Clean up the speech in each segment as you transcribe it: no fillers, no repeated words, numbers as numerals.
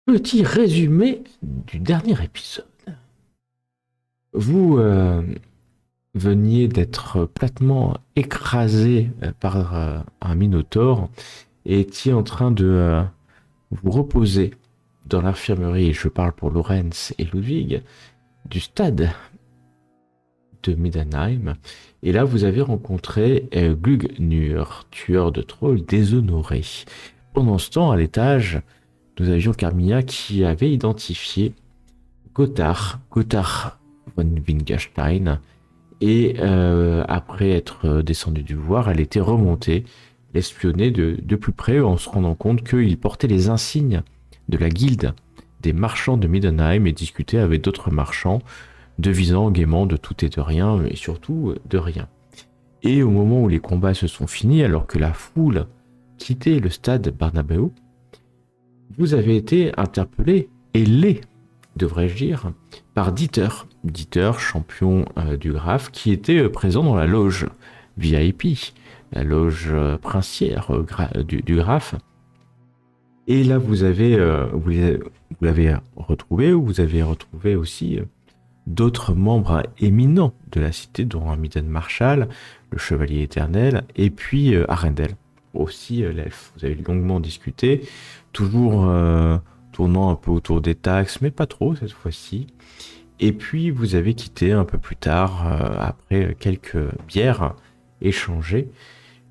Petit résumé du dernier épisode. Vous veniez d'être platement écrasé par un minotaure et étiez en train de vous reposer dans l'infirmerie, je parle pour Lorenz et Ludwig, du stade de Middenheim. Et là, vous avez rencontré Glugnur, tueur de trolls déshonoré. Pendant ce temps, à l'étage, nous avions Carmilla qui avait identifié Gotthard von Winkelstein. Et après être descendue du voir, elle était remontée, l'espionner de plus près en se rendant compte qu'il portait les insignes de la guilde des marchands de Middenheim et discutait avec d'autres marchands, devisant gaiement de tout et de rien, mais surtout de rien. Et au moment où les combats se sont finis, alors que la foule quittait le stade Barnabéu, vous avez été interpellé, ailé, devrais-je dire, par Dieter. Dieter, champion du Graphe, qui était présent dans la loge VIP, la loge princière du Graphe. Et là, vous l'avez retrouvé, ou vous avez retrouvé aussi d'autres membres éminents de la cité, dont Amiden Marshall, le Chevalier Éternel, et puis Arendelle, aussi l'elfe. Vous avez longuement discuté, toujours tournant un peu autour des taxes, mais pas trop cette fois-ci. Et puis vous avez quitté un peu plus tard, après quelques bières échangées,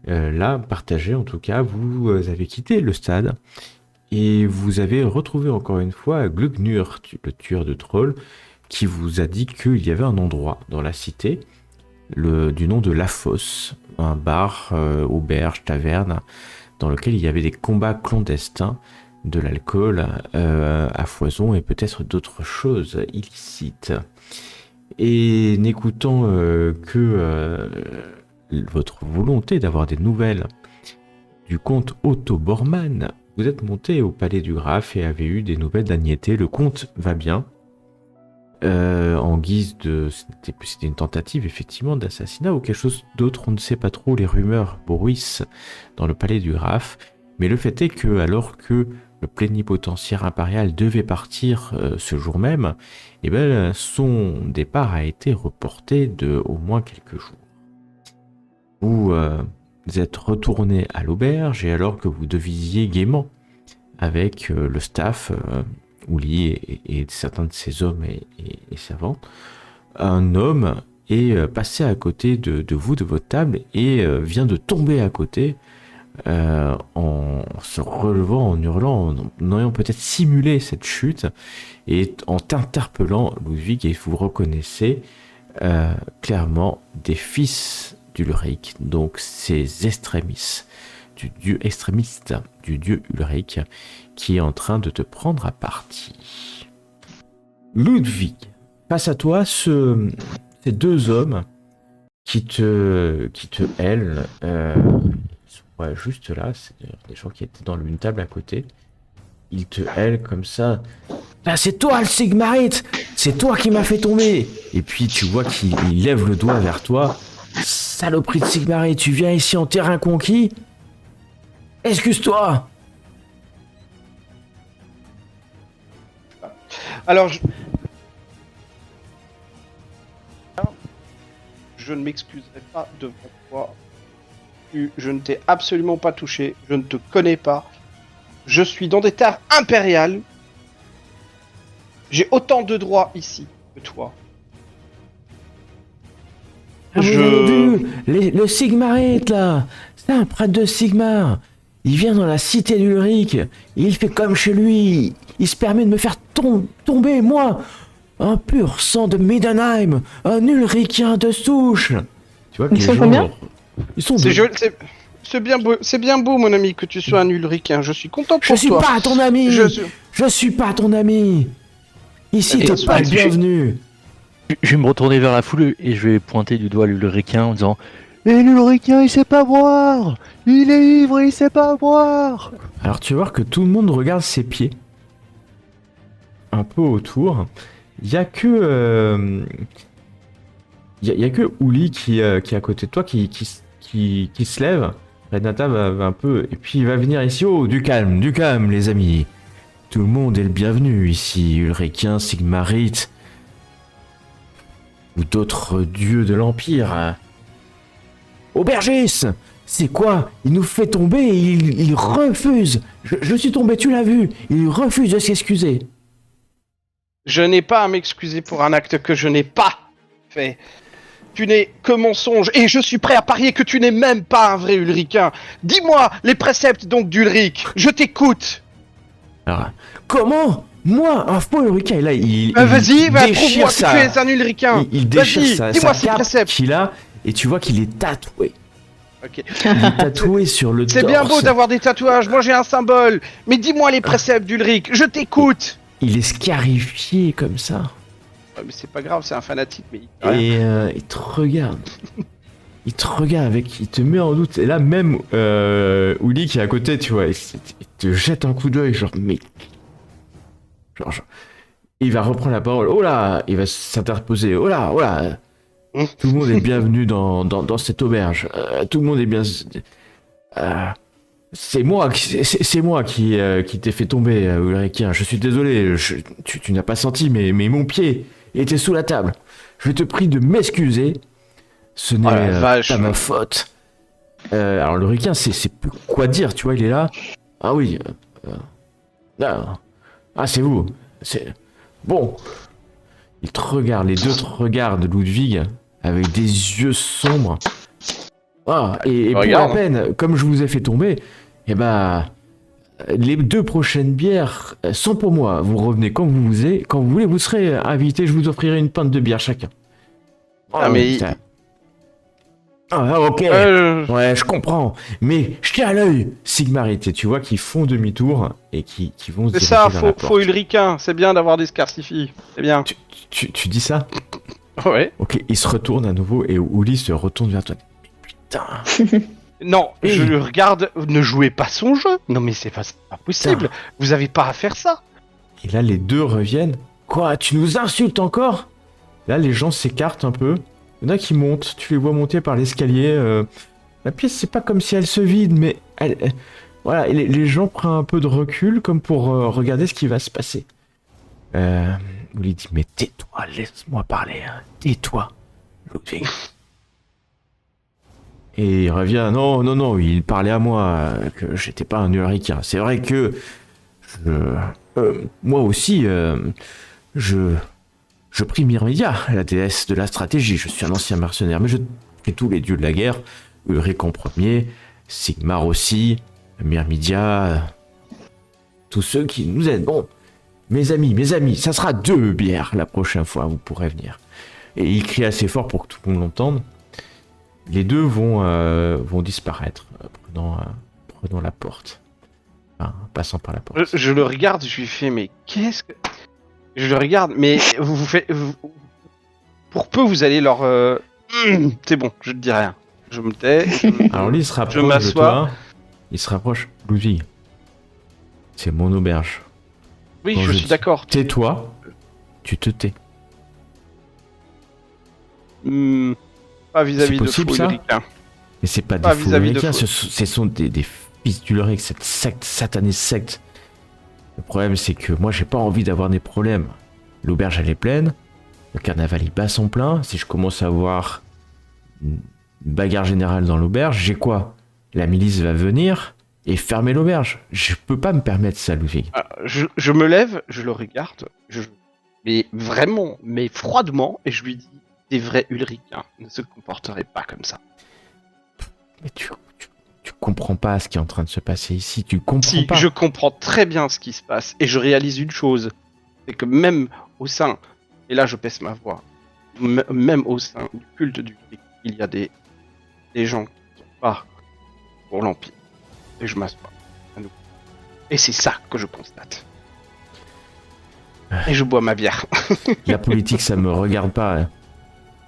là, partagées en tout cas, vous avez quitté le stade et vous avez retrouvé encore une fois Glugnur, le tueur de trolls, qui vous a dit qu'il y avait un endroit dans la cité, du nom de La Fosse, un bar, auberge, taverne, dans lequel il y avait des combats clandestins, de l'alcool à foison et peut-être d'autres choses illicites. Et n'écoutant que votre volonté d'avoir des nouvelles du comte Otto Bormann, vous êtes monté au palais du Graphe et avez eu des nouvelles d'Agnethe. Le comte va bien. En guise de... C'était une tentative effectivement d'assassinat ou quelque chose d'autre, on ne sait pas trop, les rumeurs bruissent dans le palais du Graphe. Mais le fait est que, alors que le plénipotentiaire impérial devait partir ce jour même, eh ben, son départ a été reporté de au moins quelques jours. Vous êtes retourné à l'auberge et alors que vous devisiez gaiement avec le staff, Ouli et certains de ses hommes et servantes, un homme est passé à côté de vous, de votre table, et vient de tomber à côté, en se relevant, en hurlant, en ayant peut-être simulé cette chute, et en t'interpellant, Ludwig, et vous reconnaissez clairement des fils d'Ulrich, donc ces extrémistes, du dieu extrémiste, du dieu Ulrich, qui est en train de te prendre à partie. Ludwig, face à toi, ces deux hommes qui te hèlent, ouais, juste là, c'est des gens qui étaient dans une table à côté. Ils te hèlent comme ça. Là, c'est toi le Sigmarite. C'est toi qui m'as fait tomber. Et puis tu vois qu'il lève le doigt vers toi. Saloperie de Sigmarite, tu viens ici en terrain conquis? Excuse-toi. Alors, je ne m'excuserai pas devant toi. Je ne t'ai absolument pas touché. Je ne te connais pas. Je suis dans des terres impériales. J'ai autant de droits ici que toi. Le Sigmarite, là, c'est un prêtre de Sigmar. Il vient dans la cité d'Ulrich. Il fait comme chez lui. Il se permet de me faire tomber, moi, un pur sang de Middenheim, un Ulrichien de souche. Tu vois que Ils sont combien? Ils sont C'est deux. c'est bien beau, mon ami, que tu sois un Ulrichien. Je suis content pour toi. Je suis pas ton ami. Je- Je suis pas ton ami. Ici, Et t'es pas le bienvenu. Je vais me retourner vers la foule et je vais pointer du doigt l'Ulricain en disant "Et l'Ulricain, il sait pas boire! Il est ivre, il sait pas boire!" Alors tu vas voir que tout le monde regarde ses pieds. Un peu autour. Il y a que... Il y a que Ouli qui est à côté de toi qui se lève. Renata va un peu... Et puis il va venir ici. Oh, du calme, les amis. Tout le monde est le bienvenu ici, Ulricain, Sigmarit, ou d'autres dieux de l'Empire. Aubergis, c'est quoi? Il nous fait tomber et il refuse. Je suis tombé, tu l'as vu. Il refuse de s'excuser. Je n'ai pas à m'excuser pour un acte que je n'ai pas fait. Tu n'es que mensonge, et je suis prêt à parier que tu n'es même pas un vrai Ulricain. Dis-moi les préceptes donc d'Ulric, je t'écoute. Alors, comment? Moi, un faux Ulricain, et là, Vas-y, va, déchire prouve-moi que tu es un Ulricain. il déchire Vas-y, sa dis-moi ses cape préceptes. qu'il a, et tu vois qu'il est tatoué. Ok. Il est tatoué sur le C'est torse. bien beau d'avoir des tatouages, moi j'ai un symbole. Mais dis-moi les préceptes d'Ulric, je t'écoute. Il est scarifié comme ça. Ouais, mais c'est pas grave, c'est un fanatique, mais... Et il te regarde. Il te regarde avec... Il te met en doute. Et là, même Uli qui est à côté, tu vois, il te jette un coup d'œil, genre, mais... Genre, il va reprendre la parole. Oh là! Il va s'interposer. Oh là! Oh là! Tout le monde est bienvenu dans cette auberge. Tout le monde est bien... c'est moi qui t'ai fait tomber, Ulricain. Je suis désolé. Tu n'as pas senti, mais mon pied était sous la table. Je te prie de m'excuser. Ce n'est pas ma faute. Alors Ulricain, c'est plus quoi dire, tu vois, il est là. Ah oui. C'est vous. C'est... Bon. Il te regarde, les deux te regardent, Ludwig, avec des yeux sombres. Et pour la peine, comme je vous ai fait tomber, eh ben, les 2 prochaines bières sont pour moi. Vous revenez quand vous voulez, vous serez invité, je vous offrirai une pinte de bière chacun. mais... ok. Ouais, je comprends. Mais jetez à l'œil, Sigmarit, et tu vois qu'ils font demi-tour et qui vont se C'est diriger ça, vers la porte. faux Ulricain, c'est bien d'avoir des scarcifies, c'est bien. Tu dis ça? Ouais. Ok, il se retourne à nouveau et Uli se retourne vers toi. Mais putain. Non, je le regarde, ne jouez pas son jeu. Non mais c'est pas possible, vous avez pas à faire ça. Et là, les deux reviennent. Quoi, tu nous insultes encore? Là, les gens s'écartent un peu. Il y en a qui montent, tu les vois monter par l'escalier. La pièce, c'est pas comme si elle se vide, mais voilà, les gens prennent un peu de recul comme pour regarder ce qui va se passer. On lui dit, mais tais-toi, laisse-moi parler, hein. Tais-toi, Ludwig. Et il revient, non, il parlait à moi, que j'étais pas un Ulricain. C'est vrai que moi aussi, je prie Myrmidia, la déesse de la stratégie. Je suis un ancien mercenaire, mais je prie tous les dieux de la guerre. Ulric en premier, Sigmar aussi, Myrmidia, tous ceux qui nous aident. Bon, mes amis, ça sera 2 bières la prochaine fois, vous pourrez venir. Et il crie assez fort pour que tout le monde l'entende. Les deux vont disparaître, prenant la porte. Enfin, passant par la porte. Je le regarde, je lui fais, mais qu'est-ce que... Je le regarde, mais vous faites... Pour peu, vous allez leur... C'est bon, je te dis rien. Je me tais. Alors lui, il se rapproche de toi. Il se rapproche. Ludwig, c'est mon auberge. Oui, Quand je suis d'accord. Tais-toi, tu te tais. Pas vis-à-vis de possible, faux ça Ulricains. Mais c'est pas Pas des faux vis-à-vis de Ulricains, faux. ce sont des fils d'Ulric, cette secte, satanée secte. Le problème, c'est que moi, j'ai pas envie d'avoir des problèmes. L'auberge, elle est pleine. Le carnaval, il bat son plein. Si je commence à avoir une bagarre générale dans l'auberge, j'ai quoi? La milice va venir et fermer l'auberge. Je peux pas me permettre ça, Ludwig. Je me lève, je le regarde, mais vraiment, mais froidement, et je lui dis, des vrais Ulricains ne se comporteraient pas comme ça. Mais tu comprends pas ce qui est en train de se passer ici. Tu comprends Si, pas. je comprends très bien ce qui se passe, et je réalise une chose, c'est que même au sein, et là je baisse ma voix, même au sein du culte du Christ, il y a des gens qui sont pas pour l'Empire. Et je m'assois à nouveau. Et c'est ça que je constate. Et je bois ma bière. La politique, ça me regarde pas. Hein.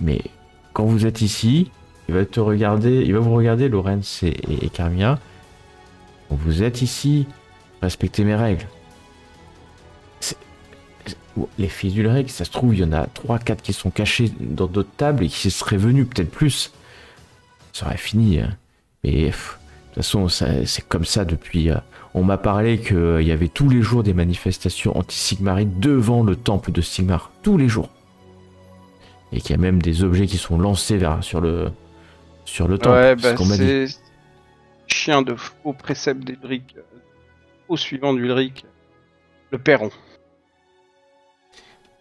Mais quand vous êtes ici, il va vous regarder, Lorenz et Carmia. Quand vous êtes ici, respectez mes règles. Les fils d'Ulric, ça se trouve, il y en a 3-4 qui sont cachés dans d'autres tables et qui seraient venus, peut-être plus. Ça aurait fini. Hein. Mais de toute façon, c'est comme ça depuis... On m'a parlé qu'il y avait tous les jours des manifestations anti-Sigmarite devant le temple de Sigmar, tous les jours. Et qu'il y a même des objets qui sont lancés sur le temple. Ouais, C'est ce qu'on m'a dit. c'est chien de faux préceptes d'Ulric, au suivant d'Ulric, le Perron.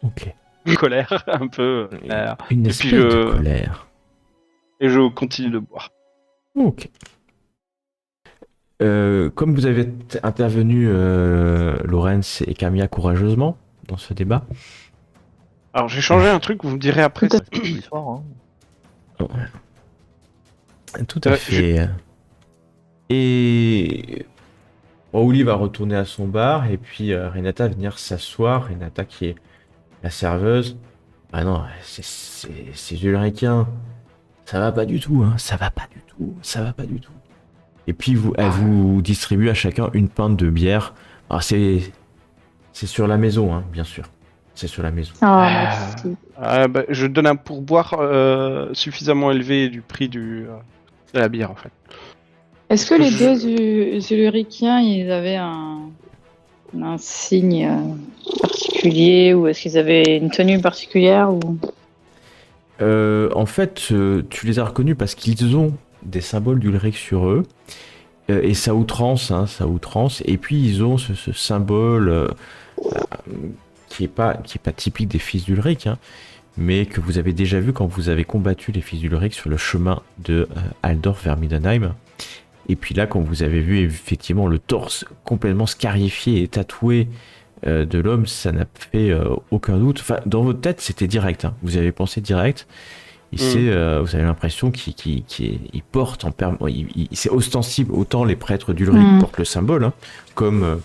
Ok. Colère, un peu. Une Et espèce puis de colère. Et je continue de boire. Ok. Comme vous avez intervenu, Laurence et Camilla, courageusement dans ce débat. Alors j'ai changé un truc, vous me direz après. C'est tous les soirs, hein. Tout à fait. Et Oli va retourner à son bar et puis Renata va venir s'asseoir. Renata qui est la serveuse. Ah non, c'est ulricain. Ça va pas du tout, hein. Ça va pas du tout. Ça va pas du tout. Et puis elle vous distribue à chacun une pinte de bière. Alors c'est sur la maison, hein, bien sûr. C'est sur la maison. Merci. Je donne un pourboire suffisamment élevé du prix de la bière en fait. Est-ce que les deux Ulrichiens, ils avaient un signe particulier ou est-ce qu'ils avaient une tenue particulière ou... En fait, tu les as reconnus parce qu'ils ont des symboles d'Ulric sur eux. Et ça outrance, hein, ça outrance. Et puis ils ont ce symbole qui est pas typique des fils d'Ulric, hein, mais que vous avez déjà vu quand vous avez combattu les fils d'Ulric sur le chemin de Aldorf vers Middenheim. Et puis là, quand vous avez vu effectivement le torse complètement scarifié et tatoué de l'homme, ça n'a fait aucun doute. Enfin, dans votre tête, c'était direct. Hein. Vous avez pensé direct. Et vous avez l'impression qu'il porte en permanence. C'est ostensible. Autant les prêtres d'Ulric portent le symbole, hein, comme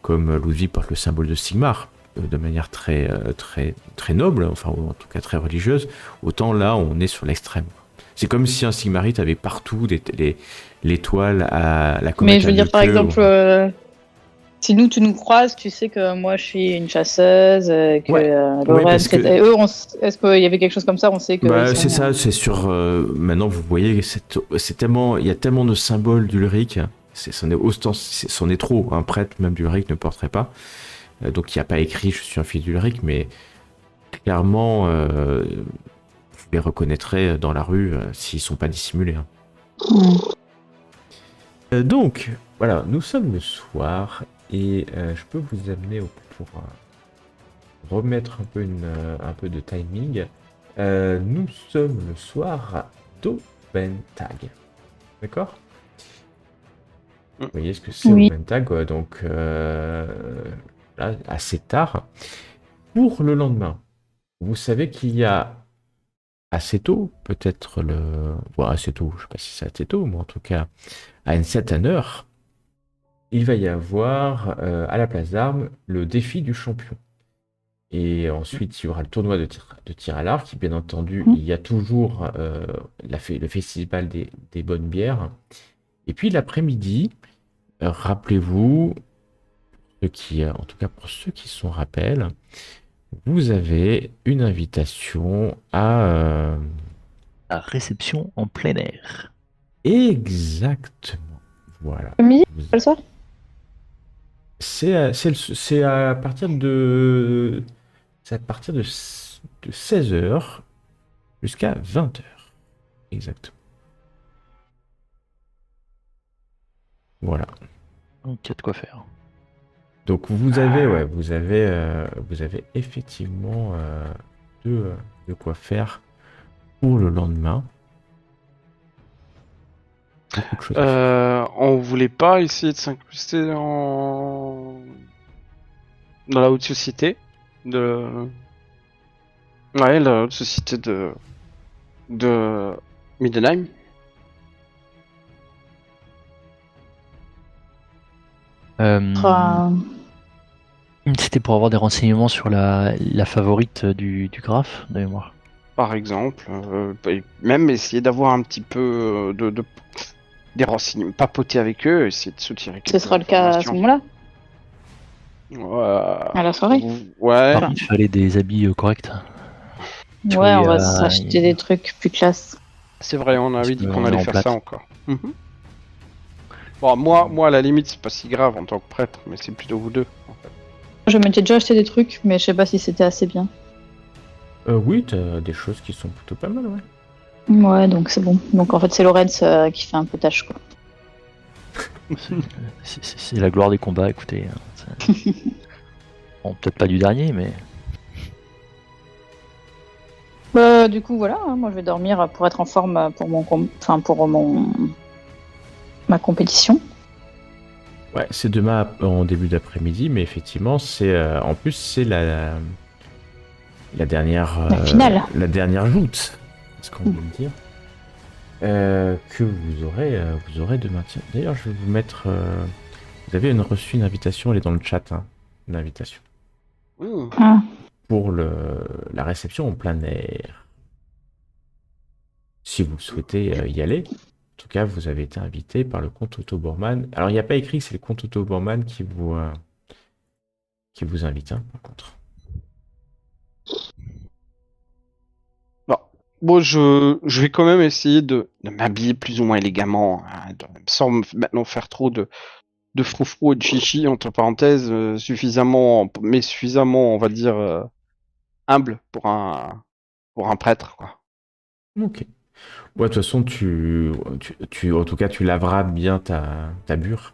Ludwig porte le symbole de Sigmar, de manière très noble, enfin en tout très religieuse. Autant là, on est sur l'extrême. C'est comme si un Sigmarite avait partout l'étoile à la comète. Mais je veux dire, par exemple, si tu nous croises, tu sais que moi je suis une chasseuse, que Laurence, et eux, est-ce qu'il y avait quelque chose comme ça? On sait que. C'est ça, c'est sur. Maintenant, vous voyez, c'est tellement, il y a tellement de symboles d'Ulric. C'en est trop. Un prêtre, même d'Ulric, ne porterait pas. Donc, il n'y a pas écrit je suis un fils d'Ulric, mais clairement, vous les reconnaîtrez dans la rue s'ils ne sont pas dissimulés. Hein. Donc, voilà, nous sommes le soir. Et je peux vous amener pour remettre un peu de timing. Nous sommes le soir d'Obentag. D'accord? Vous voyez ce que c'est Obentag, donc là, assez tard. Pour le lendemain, vous savez qu'il y a assez tôt, peut-être assez tôt, je ne sais pas si c'est assez tôt, mais en tout cas, à une certaine heure, il va y avoir à la place d'armes le défi du champion. Et ensuite, il y aura le tournoi de tir à l'arc. Bien entendu, il y a toujours le festival des bonnes bières. Et puis l'après-midi, rappelez-vous, en tout cas pour ceux qui s'en rappellent, vous avez une invitation à réception en plein air. Exactement. Voilà. Le soir ? C'est à partir de 16h jusqu'à 20h. Exactement. Voilà. Donc il y a de quoi faire. Donc vous avez effectivement de quoi faire pour le lendemain. Beaucoup de choses à faire. On voulait pas essayer de s'incruster dans la haute société la haute société de Middenheim. C'était pour avoir des renseignements sur la favorite du graphe, de mémoire. Par exemple, même essayer d'avoir un petit peu des renseignements, papoter avec eux, essayer de soutirer. Ce sera le cas à ce moment-là, à la soirée. Ouais. Il fallait des habits corrects. Ouais, on va s'acheter des trucs plus classe. C'est vrai, on avait dit qu'on allait faire ça encore. Bon, moi, à la limite, c'est pas si grave en tant que prêtre, mais c'est plutôt vous deux, en fait. Je m'étais déjà acheté des trucs, mais je sais pas si c'était assez bien. Oui, t'as des choses qui sont plutôt pas mal, ouais. Ouais, donc c'est bon. Donc en fait, c'est Lorenz qui fait un peu tâche, quoi. C'est la gloire des combats, écoutez. Bon, peut-être pas du dernier, mais. Bah, du coup, voilà, hein, moi je vais dormir pour être en forme pour ma compétition. Ouais, c'est demain en début d'après-midi, mais effectivement, c'est en plus c'est la dernière la dernière joute, ce qu'on veut dire, que vous aurez demain. Tiens, d'ailleurs, je vais vous mettre. Vous avez reçu une invitation, elle est dans le chat, hein, une invitation Mmh. Ah. pour la réception en plein air. Si vous souhaitez y aller. En tout cas, vous avez été invité par le comte Otto Bormann. Alors, il n'y a pas écrit que c'est le comte Otto Bormann qui vous invite, hein, par contre. Bon, je vais quand même essayer de m'habiller plus ou moins élégamment, hein, sans maintenant faire trop de froufrou et de chichi, entre parenthèses, suffisamment, on va dire, humble pour un prêtre, quoi. Ok. Ouais, de toute façon, en tout cas, tu laveras bien ta bure,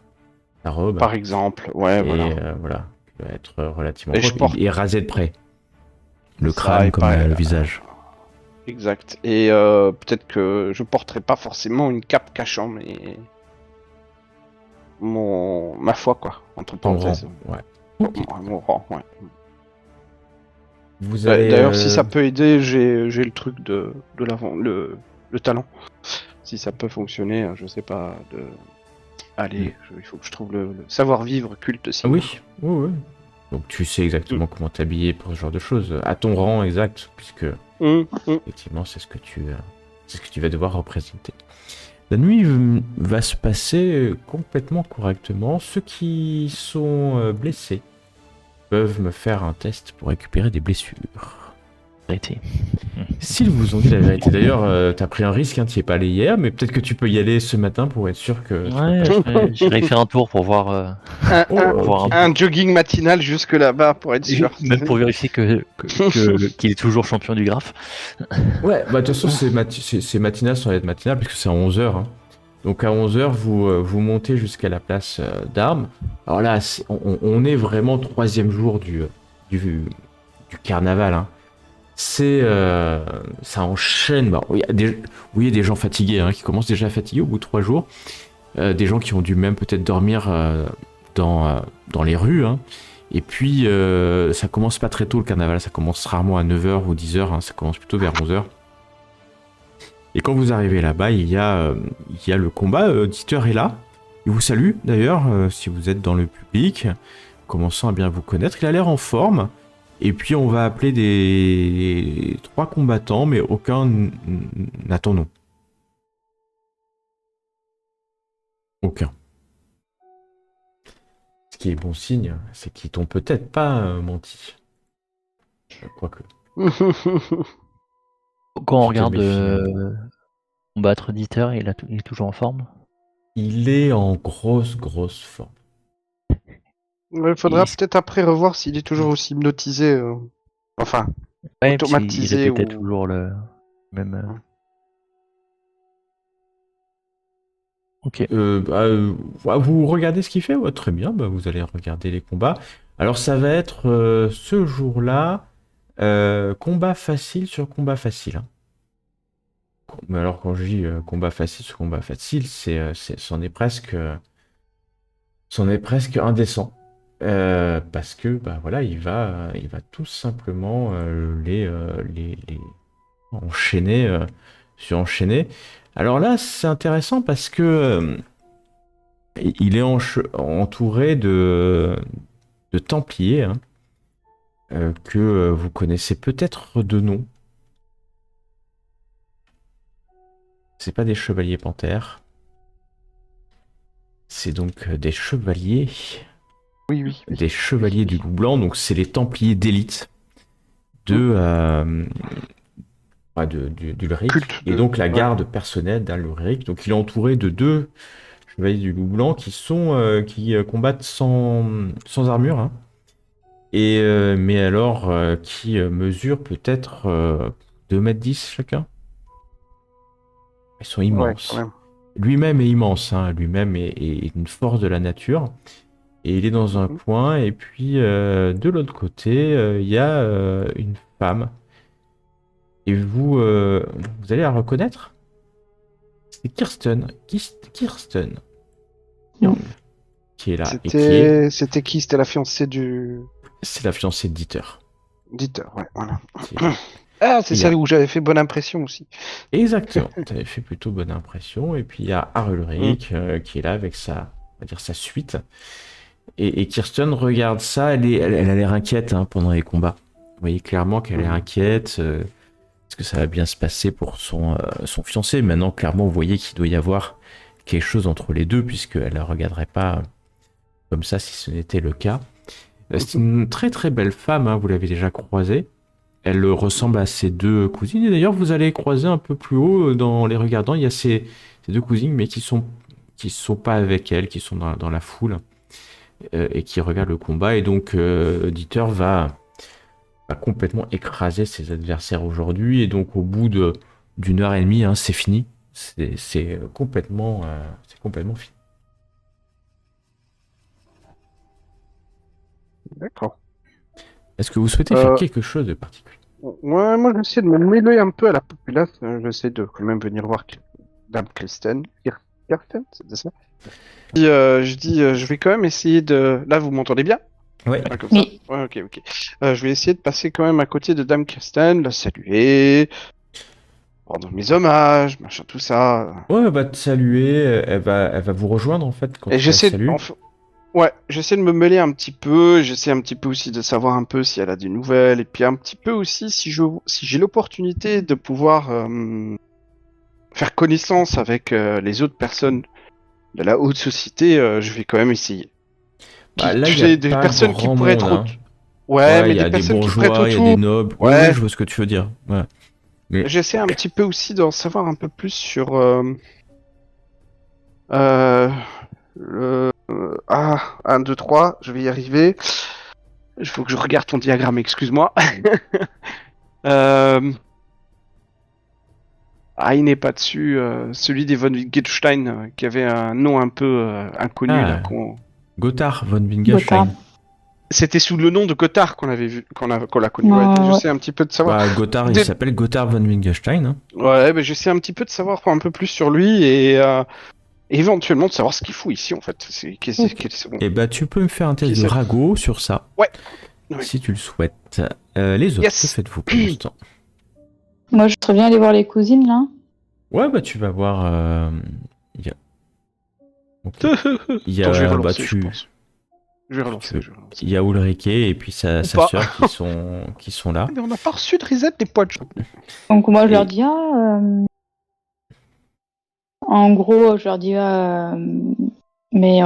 ta robe. Par exemple, ouais, Et voilà. voilà, tu vas être relativement Et je propre porte- et rasé de près. Le Ça, crâne et comme pareil, le visage. Exact. Et peut-être que je porterai pas forcément une cape cachant ma foi, quoi, entre Ton rang, parenthèses. ouais. Ok. Mon rang, ouais. Vous allez... D'ailleurs, si ça peut aider, j'ai le truc de l'avant, le talent. Si ça peut fonctionner, je sais pas. Allez, il faut que je trouve le savoir-vivre culte Ah sinon. oui, oui, oui. Donc tu sais exactement comment t'habiller pour ce genre de choses. À ton rang exact, puisque effectivement c'est ce que tu vas devoir représenter. La nuit va se passer complètement correctement. Ceux qui sont blessés peuvent me faire un test pour récupérer des blessures. Arrêtez. S'ils vous ont dit la vérité, d'ailleurs, t'as pris un risque, hein, t'y es pas allé hier, mais peut-être que tu peux y aller ce matin pour être sûr que... Ouais, j'irai faire un tour pour voir. Oh, ok. Un jogging matinal jusque là-bas pour être sûr. Même pour vérifier qu'il est toujours champion du graphe. Ouais, bah de toute façon, c'est matinal sans être matinal, puisque c'est à 11h. Hein. Donc à 11h, vous montez jusqu'à la place d'armes. Alors là, on est vraiment 3e jour du carnaval. Hein. Ça enchaîne. Bah, vous voyez des gens fatigués, hein, qui commencent déjà à fatiguer au bout de 3 jours. Des gens qui ont dû même peut-être dormir dans les rues. Hein. Et puis, ça commence pas très tôt le carnaval, ça commence rarement à 9h ou 10h, hein, ça commence plutôt vers 11h. Et quand vous arrivez là-bas, il y a le combat, Dieter est là, il vous salue d'ailleurs, si vous êtes dans le public, commençant à bien vous connaître, il a l'air en forme, et puis on va appeler des 3 combattants, mais aucun n'a ton nom. Aucun. Ce qui est bon signe, c'est qu'ils t'ont peut-être pas menti. Quoique. Quand on Tu te regarde méfies. combattre Dieter, il est toujours en forme. Il est en grosse forme. Il faudra Et- peut-être après revoir s'il est toujours aussi hypnotisé. Enfin, Ouais, parce qu'il automatisé répétait ou... toujours le même. Ok. Ouais, vous regardez ce qu'il fait, ouais, très bien, bah, vous allez regarder les combats. Alors ça va être ce jour-là, combat facile sur combat facile. Hein. Mais alors quand je dis combat facile sur combat facile, c'en est presque indécent. Parce que bah voilà, il va tout simplement les enchaîner sur enchaîner. Alors là, c'est intéressant parce que il est entouré de Templiers, hein, que vous connaissez peut-être de nom. C'est pas des chevaliers panthères. C'est donc des chevaliers. Oui. Des chevaliers du loup blanc. Donc c'est les Templiers d'élite d'Ulrich. Culte Et donc la garde personnelle d'Ulrich. Donc il est entouré de 2 chevaliers du loup blanc qui combattent sans armure, hein. Mais alors qui mesurent peut-être 2,10 m chacun. Ils sont Ouais, immenses. quand même. Lui-même est immense, hein. Lui-même est une force de la nature. Et il est dans un Mhm. coin. Et puis de l'autre côté, il y a une femme. Et vous allez la reconnaître? C'est Kirsten. Kirsten Young qui est là. Et C'était qui? C'était la fiancée du c'est la fiancée de Dieter. Dieter, ouais, voilà. Qui- Ah, c'est Il y celle a- où j'avais fait bonne impression aussi. Exactement. Tu avais fait plutôt bonne impression. Et puis il y a Arulric qui est là avec on va dire sa suite. Et Kirsten regarde ça. Elle a l'air inquiète, hein, pendant les combats. Vous voyez clairement qu'elle est inquiète. Est-ce que ça va bien se passer pour son fiancé? Maintenant, clairement, vous voyez qu'il doit y avoir quelque chose entre les deux, puisqu'elle ne la regarderait pas comme ça si ce n'était le cas. C'est une très très belle femme, hein, vous l'avez déjà croisée. Elle ressemble à ses deux cousines. Et d'ailleurs, vous allez croiser un peu plus haut dans les regardants. Il y a ces deux cousines, mais qui sont pas avec elle, qui sont dans la foule et qui regardent le combat. Et donc, Dieter va complètement écraser ses adversaires aujourd'hui. Et donc, au bout d'une heure et demie, hein, c'est fini. C'est complètement fini. D'accord. Est-ce que vous souhaitez faire quelque chose de particulier? Ouais, moi j'essaie de me mêler un peu à la populace. J'essaie de quand même venir voir Dame Kirsten. Kirsten, c'était ça? Je vais quand même essayer de. Là, vous m'entendez bien? Ouais. Ah, comme ça. Oui. Ouais, ok. Je vais essayer de passer quand même à côté de Dame Kirsten, la saluer, rendre mes hommages, machin, tout ça. Ouais, elle va te saluer, elle va vous rejoindre en fait quand Et tu la j'essaie salues. Ouais, j'essaie de me mêler un petit peu, j'essaie un petit peu aussi de savoir un peu si elle a des nouvelles, et puis un petit peu aussi si j'ai l'opportunité de pouvoir faire connaissance avec les autres personnes de la haute société, je vais quand même essayer. Bah, là, Tu il y a sais, des pas personnes qui grand pourraient monde, être hein. Ouais, mais il y des a des personnes qui pourraient être bourgeois, il y a autour. des nobles. Ouais, Ouais. ouais, je vois ce que tu veux dire. Ouais. Mais J'essaie un petit peu aussi d'en savoir un peu plus sur le 1, 2, 3, je vais y arriver. Il faut que je regarde ton diagramme, excuse-moi. Il n'est pas dessus. Celui des von Wittgenstein qui avait un nom un peu inconnu. Ah. Là, Gotthard von Winkelstein. Gotthard. C'était sous le nom de Gotthard qu'on avait vu, qu'on l'a connu. Ouais, Ouais, je ouais. sais un petit peu de savoir. Bah, Gotthard, il Des- s'appelle Gotthard von Winkelstein, hein. Ouais, mais j'essaie un petit peu de savoir un peu plus sur lui et éventuellement de savoir ce qu'il fout ici en fait. Bon. Et bah, tu peux me faire un test Qui de c'est ragot sur ça. Ouais. Si tu le souhaites. Les autres, Yes. que faites-vous pour l'instant? Moi, je serais bien aller voir les cousines, là. Ouais, bah, tu vas voir. Il y a. Ok. Il y a, Attends, je vais bah, relancer, je pense. Je vais relancer. il y a Ulrike et puis sa Ou sœur pas. qui sont là. Mais on n'a pas reçu de reset des points de jeu. Donc, moi, je Et- leur dis, en gros, je leur dis, mais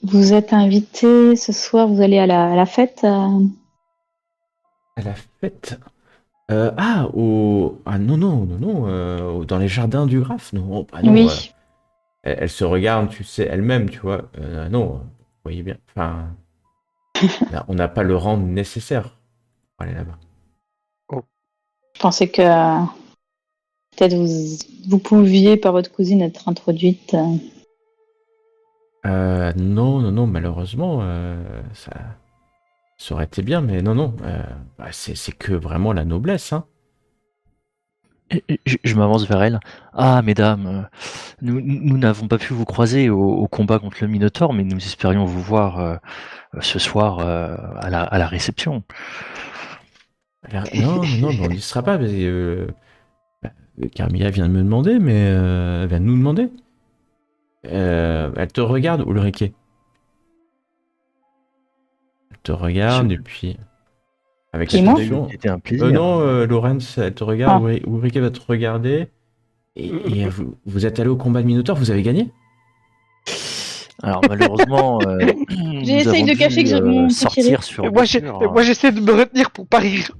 vous êtes invités ce soir, vous allez à la fête À la fête. Ah non, dans les jardins du Graphe, non, bah non. Oui. Elle se regarde, tu sais, elle-même, tu vois. Non, vous voyez bien. Enfin, là, on n'a pas le rang nécessaire pour aller là-bas. Je pensais que peut-être vous pouviez, par votre cousine, être introduite. Non, malheureusement, ça aurait été bien, mais non. Bah, c'est que vraiment la noblesse, hein. Je m'avance vers elle. Ah, mesdames, nous n'avons pas pu vous croiser au combat contre le Minotaure, mais nous espérions vous voir ce soir à la réception. Non, mais on n'y sera pas. Parce que, Carmilla vient de me demander, mais elle vient de nous demander. Elle te regarde, Ulrike. Elle te regarde, et puis... Avec Et moi attention. C'était un plaisir. Non, Laurence, elle te regarde, Ulrike va te regarder. Et vous êtes allé au combat de Minotaure, vous avez gagné? Alors malheureusement, J'essaye de cacher que j'ai mon sortir sur. Moi, j'essaie de me retenir pour pas rire.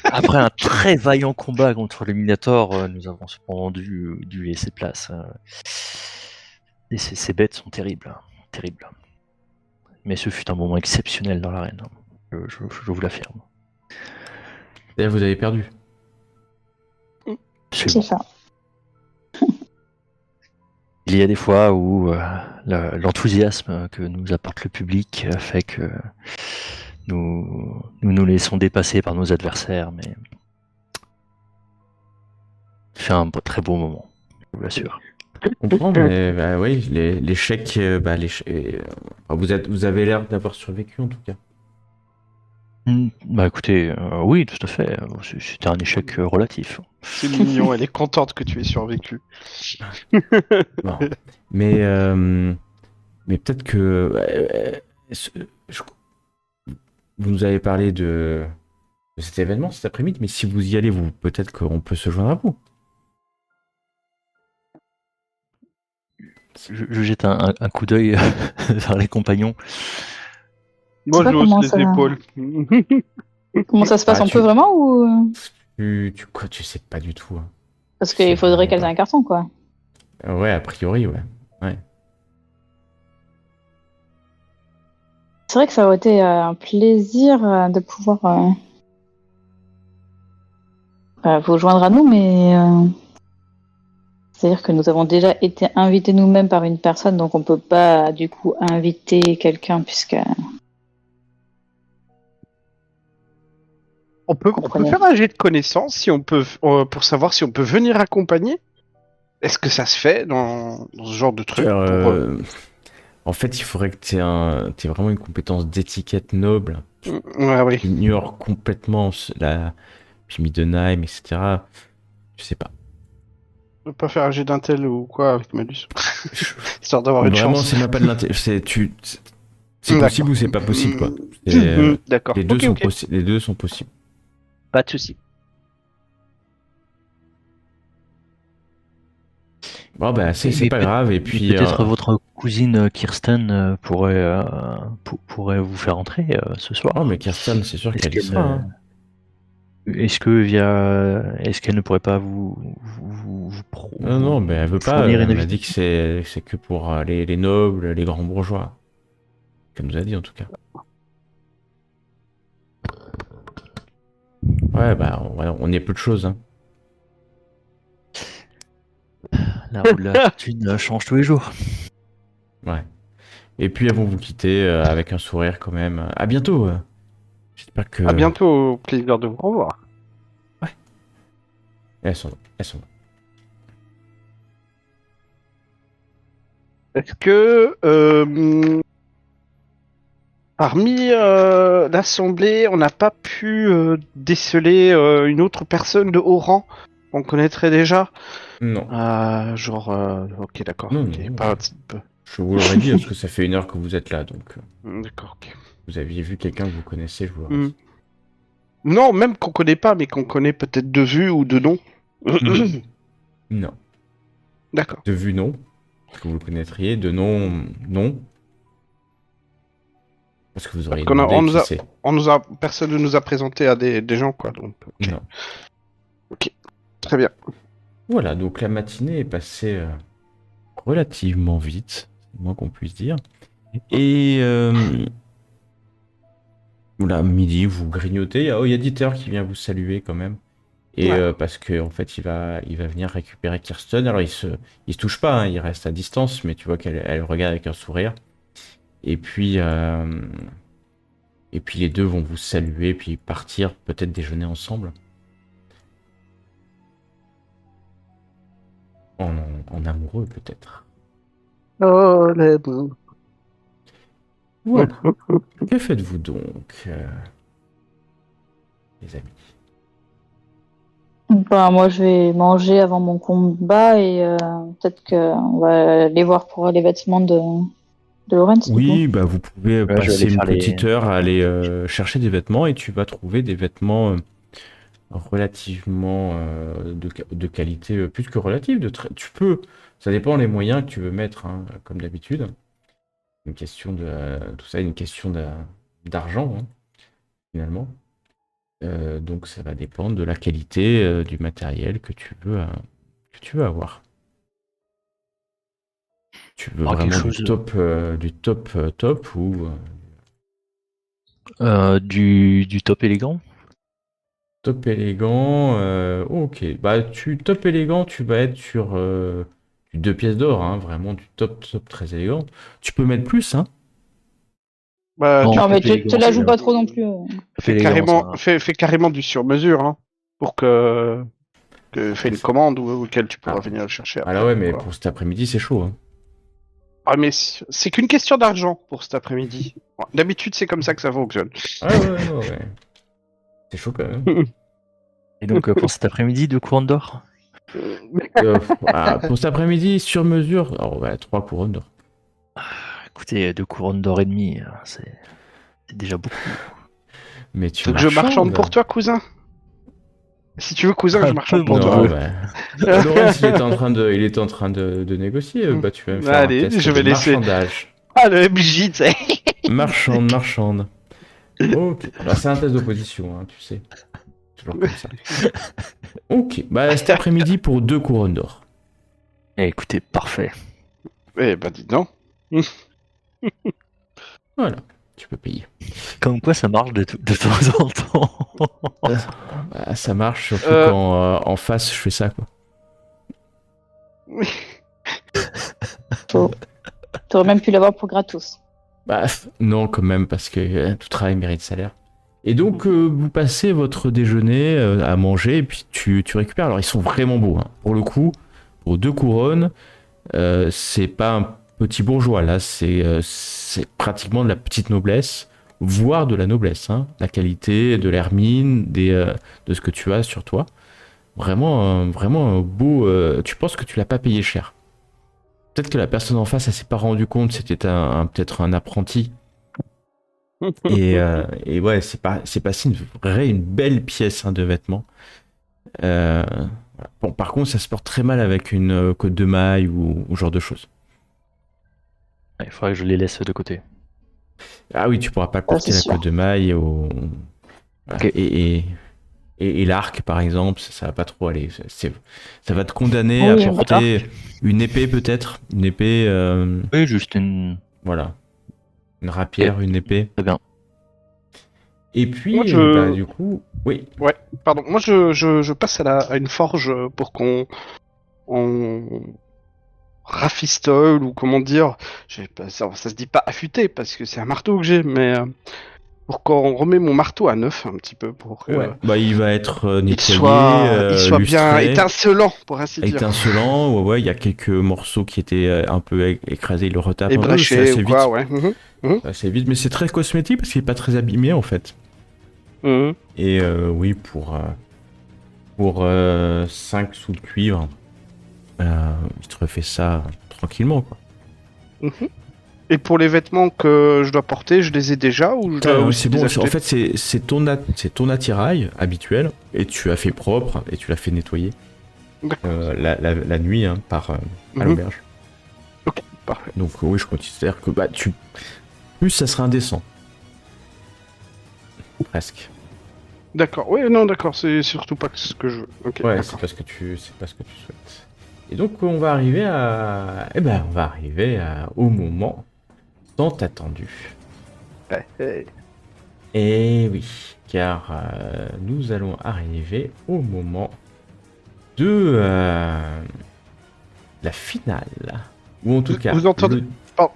Après un très vaillant combat contre le Minotaure, nous avons cependant dû laisser place. Et ces bêtes sont terribles, hein, terribles. Mais ce fut un moment exceptionnel dans l'arène, hein. Je vous l'affirme. Et vous avez perdu. C'est Absolument. ça. Il y a des fois où l'enthousiasme que nous apporte le public fait que nous laissons dépasser par nos adversaires, mais c'est un très beau moment, je vous l'assure. Je comprends, mais bah, oui, l'échec, vous avez l'air d'avoir survécu en tout cas. Bah écoutez, oui, tout à fait. C'était un échec relatif. C'est mignon, elle est contente que tu aies survécu. Bon. Mais peut-être que je- vous nous avez parlé de cet événement cet après-midi, mais si vous y allez, peut-être qu'on peut se joindre à vous. Je jette un coup d'œil vers les compagnons. Moi, pas je hausse comment les ça- épaules. Comment ça se passe? Ah, On peut vraiment ou... Tu sais pas du tout. Hein. Parce C'est qu'il faudrait vraiment qu'elle ait pas. un carton, quoi. Ouais, a priori, ouais. C'est vrai que ça aurait été un plaisir de pouvoir vous joindre à nous, mais c'est-à-dire que nous avons déjà été invités nous-mêmes par une personne, donc on peut pas du coup inviter quelqu'un puisque On peut Comprenez. faire un jet de connaissances si on peut, pour savoir si on peut venir accompagner. Est-ce que ça se fait dans ce genre de truc En fait, il faudrait que tu aies vraiment une compétence d'étiquette noble Ouais, oui. qui ignore complètement puis Middenheim, etc. Je sais pas. On peut pas faire un jet d'intel ou quoi avec Malus. Histoire d'avoir une Vraiment, chance. c'est même pas de c'est D'accord. possible ou c'est pas possible, quoi. C'est, D'accord. les deux Ok, sont ok. les deux sont possibles. Pas de souci. Bon, bah, c'est Mais pas grave. Et puis, peut-être votre cousine Kirsten pourrait vous faire entrer ce soir. oh, mais Kirsten, c'est sûr Est-ce qu'elle y qu'elle, sera. Hein. est-ce qu'elle ne pourrait pas vous Non, mais elle veut pas. fournir une Elle m'a dit invite que c'est que pour les nobles, les grands bourgeois. Comme nous a dit, en tout cas. Ouais, bah, on est peu de choses. Hein. La roue de la fortune change tous les jours. Ouais. Et puis, elles vont vous quitter avec un sourire quand même. À bientôt. J'espère que. À bientôt, au plaisir de vous revoir. Elles sont là. Elles sont là. Est-ce que parmi l'assemblée, on n'a pas pu déceler une autre personne de haut rang qu'on connaîtrait déjà? Non. Ok, d'accord. Non, Ok, non. pas- Je vous l'aurais dit parce que ça fait 1 heure que vous êtes là. Donc, D'accord, ok. vous aviez vu quelqu'un que vous connaissez, je vous l'aurais Hmm. dit. Non, même qu'on connaît pas, mais qu'on connaît peut-être de vue ou de nom. Non. D'accord. De vue, non. Parce que vous le connaîtriez. De nom, non. Parce que vous auriez Parce qu'on demandé on nous qui a, c'est. personne ne nous a présenté à des gens, quoi. Donc, ok. Non. Très bien. Voilà, donc la matinée est passée relativement vite, c'est le moins qu'on puisse dire. Et voilà, midi, vous grignotez. Il y a Dieter qui vient vous saluer quand même. Et Ouais. parce que en fait, il va venir récupérer Kirsten. Alors, il se touche pas, hein, il reste à distance, mais tu vois elle regarde avec un sourire. Et puis les deux vont vous saluer, puis partir, peut-être déjeuner ensemble. En amoureux, peut-être. Oh, les beaux. Voilà. Que faites-vous donc, les amis? bah, moi je vais manger avant mon combat et peut-être qu'on va aller voir pour les vêtements de Lorenz. du coup. Oui, bah vous pouvez je vais passer aller une faire les- petite heure à aller chercher des vêtements et tu vas trouver des vêtements relativement de qualité plus que relative. Tu peux, ça dépend les moyens que tu veux mettre, hein, comme d'habitude. Une question tout ça, est une question d'argent, hein, finalement. Donc ça va dépendre de la qualité du matériel que tu veux avoir. Tu veux Alors, quelque vraiment chose- du top top ou du top élégant. top élégant ok, bah top élégant, tu vas être sur du 2 pièces d'or, hein, vraiment du top top très élégant. Tu peux mettre plus, hein. Bah, Non, tu Non, mais top te élégant, la c'est joue bien. pas trop non plus. Top fais élégant, carrément, ça. fais carrément du sur-mesure, hein, pour que fais une commande auquel tu pourras Ah. venir le chercher Ah là après. ouais, mais quoi. pour cet après-midi, c'est chaud, hein. Ah, mais c'est qu'une question d'argent pour cet après-midi. Bon, d'habitude, c'est comme ça que ça fonctionne. Ouais. C'est chaud quand même. Et donc, pour cet après-midi, 2 couronnes d'or. Pour cet après-midi, sur mesure, alors, 3 couronnes d'or. Écoutez, 2 couronnes d'or et demi, c'est déjà beaucoup. Mais tu Faut que je marchande pour toi, cousin. Si tu veux, cousin, je Un marchande peu, pour mon toi. Non, Dieu. Lorenz, il était en train de négocier. Bah, tu vas me faire Allez, un test je vais de laisser. marchandage. Ah, le MJ, tu sais. Marchande. Ok. Bah, c'est un test d'opposition, hein, tu sais. Toujours comme ça. Ok. Bah, cet après-midi pour 2 couronnes d'or. Eh, écoutez, parfait. Eh ben, dis donc. Voilà. Tu peux payer. Comme quoi, ça marche de temps en temps. Bah, ça marche surtout Euh. quand en face je fais ça, quoi. T'aurais même pu l'avoir pour gratos. Bah, non, quand même, parce que tout travail mérite salaire. Et donc, vous passez votre déjeuner à manger, et puis tu récupères. Alors, ils sont vraiment beaux, hein. Pour le coup, pour 2 couronnes, c'est pas un petit bourgeois, là, c'est pratiquement de la petite noblesse, voire de la noblesse, hein. La qualité de l'hermine, de ce que tu as sur toi. Vraiment un beau. Tu penses que tu l'as pas payé cher. Peut-être que la personne en face, elle s'est pas rendu compte, c'était peut-être un apprenti. Et ouais, c'est pas une belle pièce, hein, de vêtements. Voilà. Bon, par contre, ça se porte très mal avec une côte de maille ou ce genre de choses. Il faudrait que je les laisse de côté. Ah oui, tu pourras pas porter c'est la sûr. côte de maille voilà. Ok. Et l'arc, par exemple, ça va pas trop aller. Ça va te condamner Oui, à un porter une épée, peut-être. Une épée, Oui, juste une. voilà. Une rapière, une épée. Très bien. Et puis, Moi, je- bah, du coup, oui. Pardon, moi je passe à une forge pour qu'on rafistole ou comment dire, ça se dit pas affûter parce que c'est un marteau que j'ai, mais pour qu'on remet mon marteau à neuf un petit peu pour que Ouais. Bah, il va être il nettoyé, soit bien lustré, étincelant pour ainsi dire, étincelant. Ouais, il y a quelques morceaux qui étaient un peu écrasés. Il le retape et un peu. C'est bréché assez ou vite. quoi, ouais. C'est assez vite, mais c'est très cosmétique parce qu'il est pas très abîmé en fait. Mhm. Et oui, pour 5 sous de cuivre, il te refait ça tranquillement, quoi. Mhm. Et pour les vêtements que je dois porter, je les ai déjà ou je dois aussi C'est les bon, acheter en fait, c'est ton attirail habituel et tu as fait propre et tu l'as fait nettoyer D'accord. la nuit, hein, à Mhm. l'auberge. Ok, parfait. Donc oui, je considère que bah, plus ça serait indécent. Presque. D'accord, oui, non, d'accord, c'est surtout pas ce que je veux. Ok, Ouais, d'accord. c'est pas ce que tu souhaites. Et donc on va arriver au moment tant attendu. Et oui, car nous allons arriver au moment de la finale. Ou en tout Vous- cas, vous entendez- Pardon.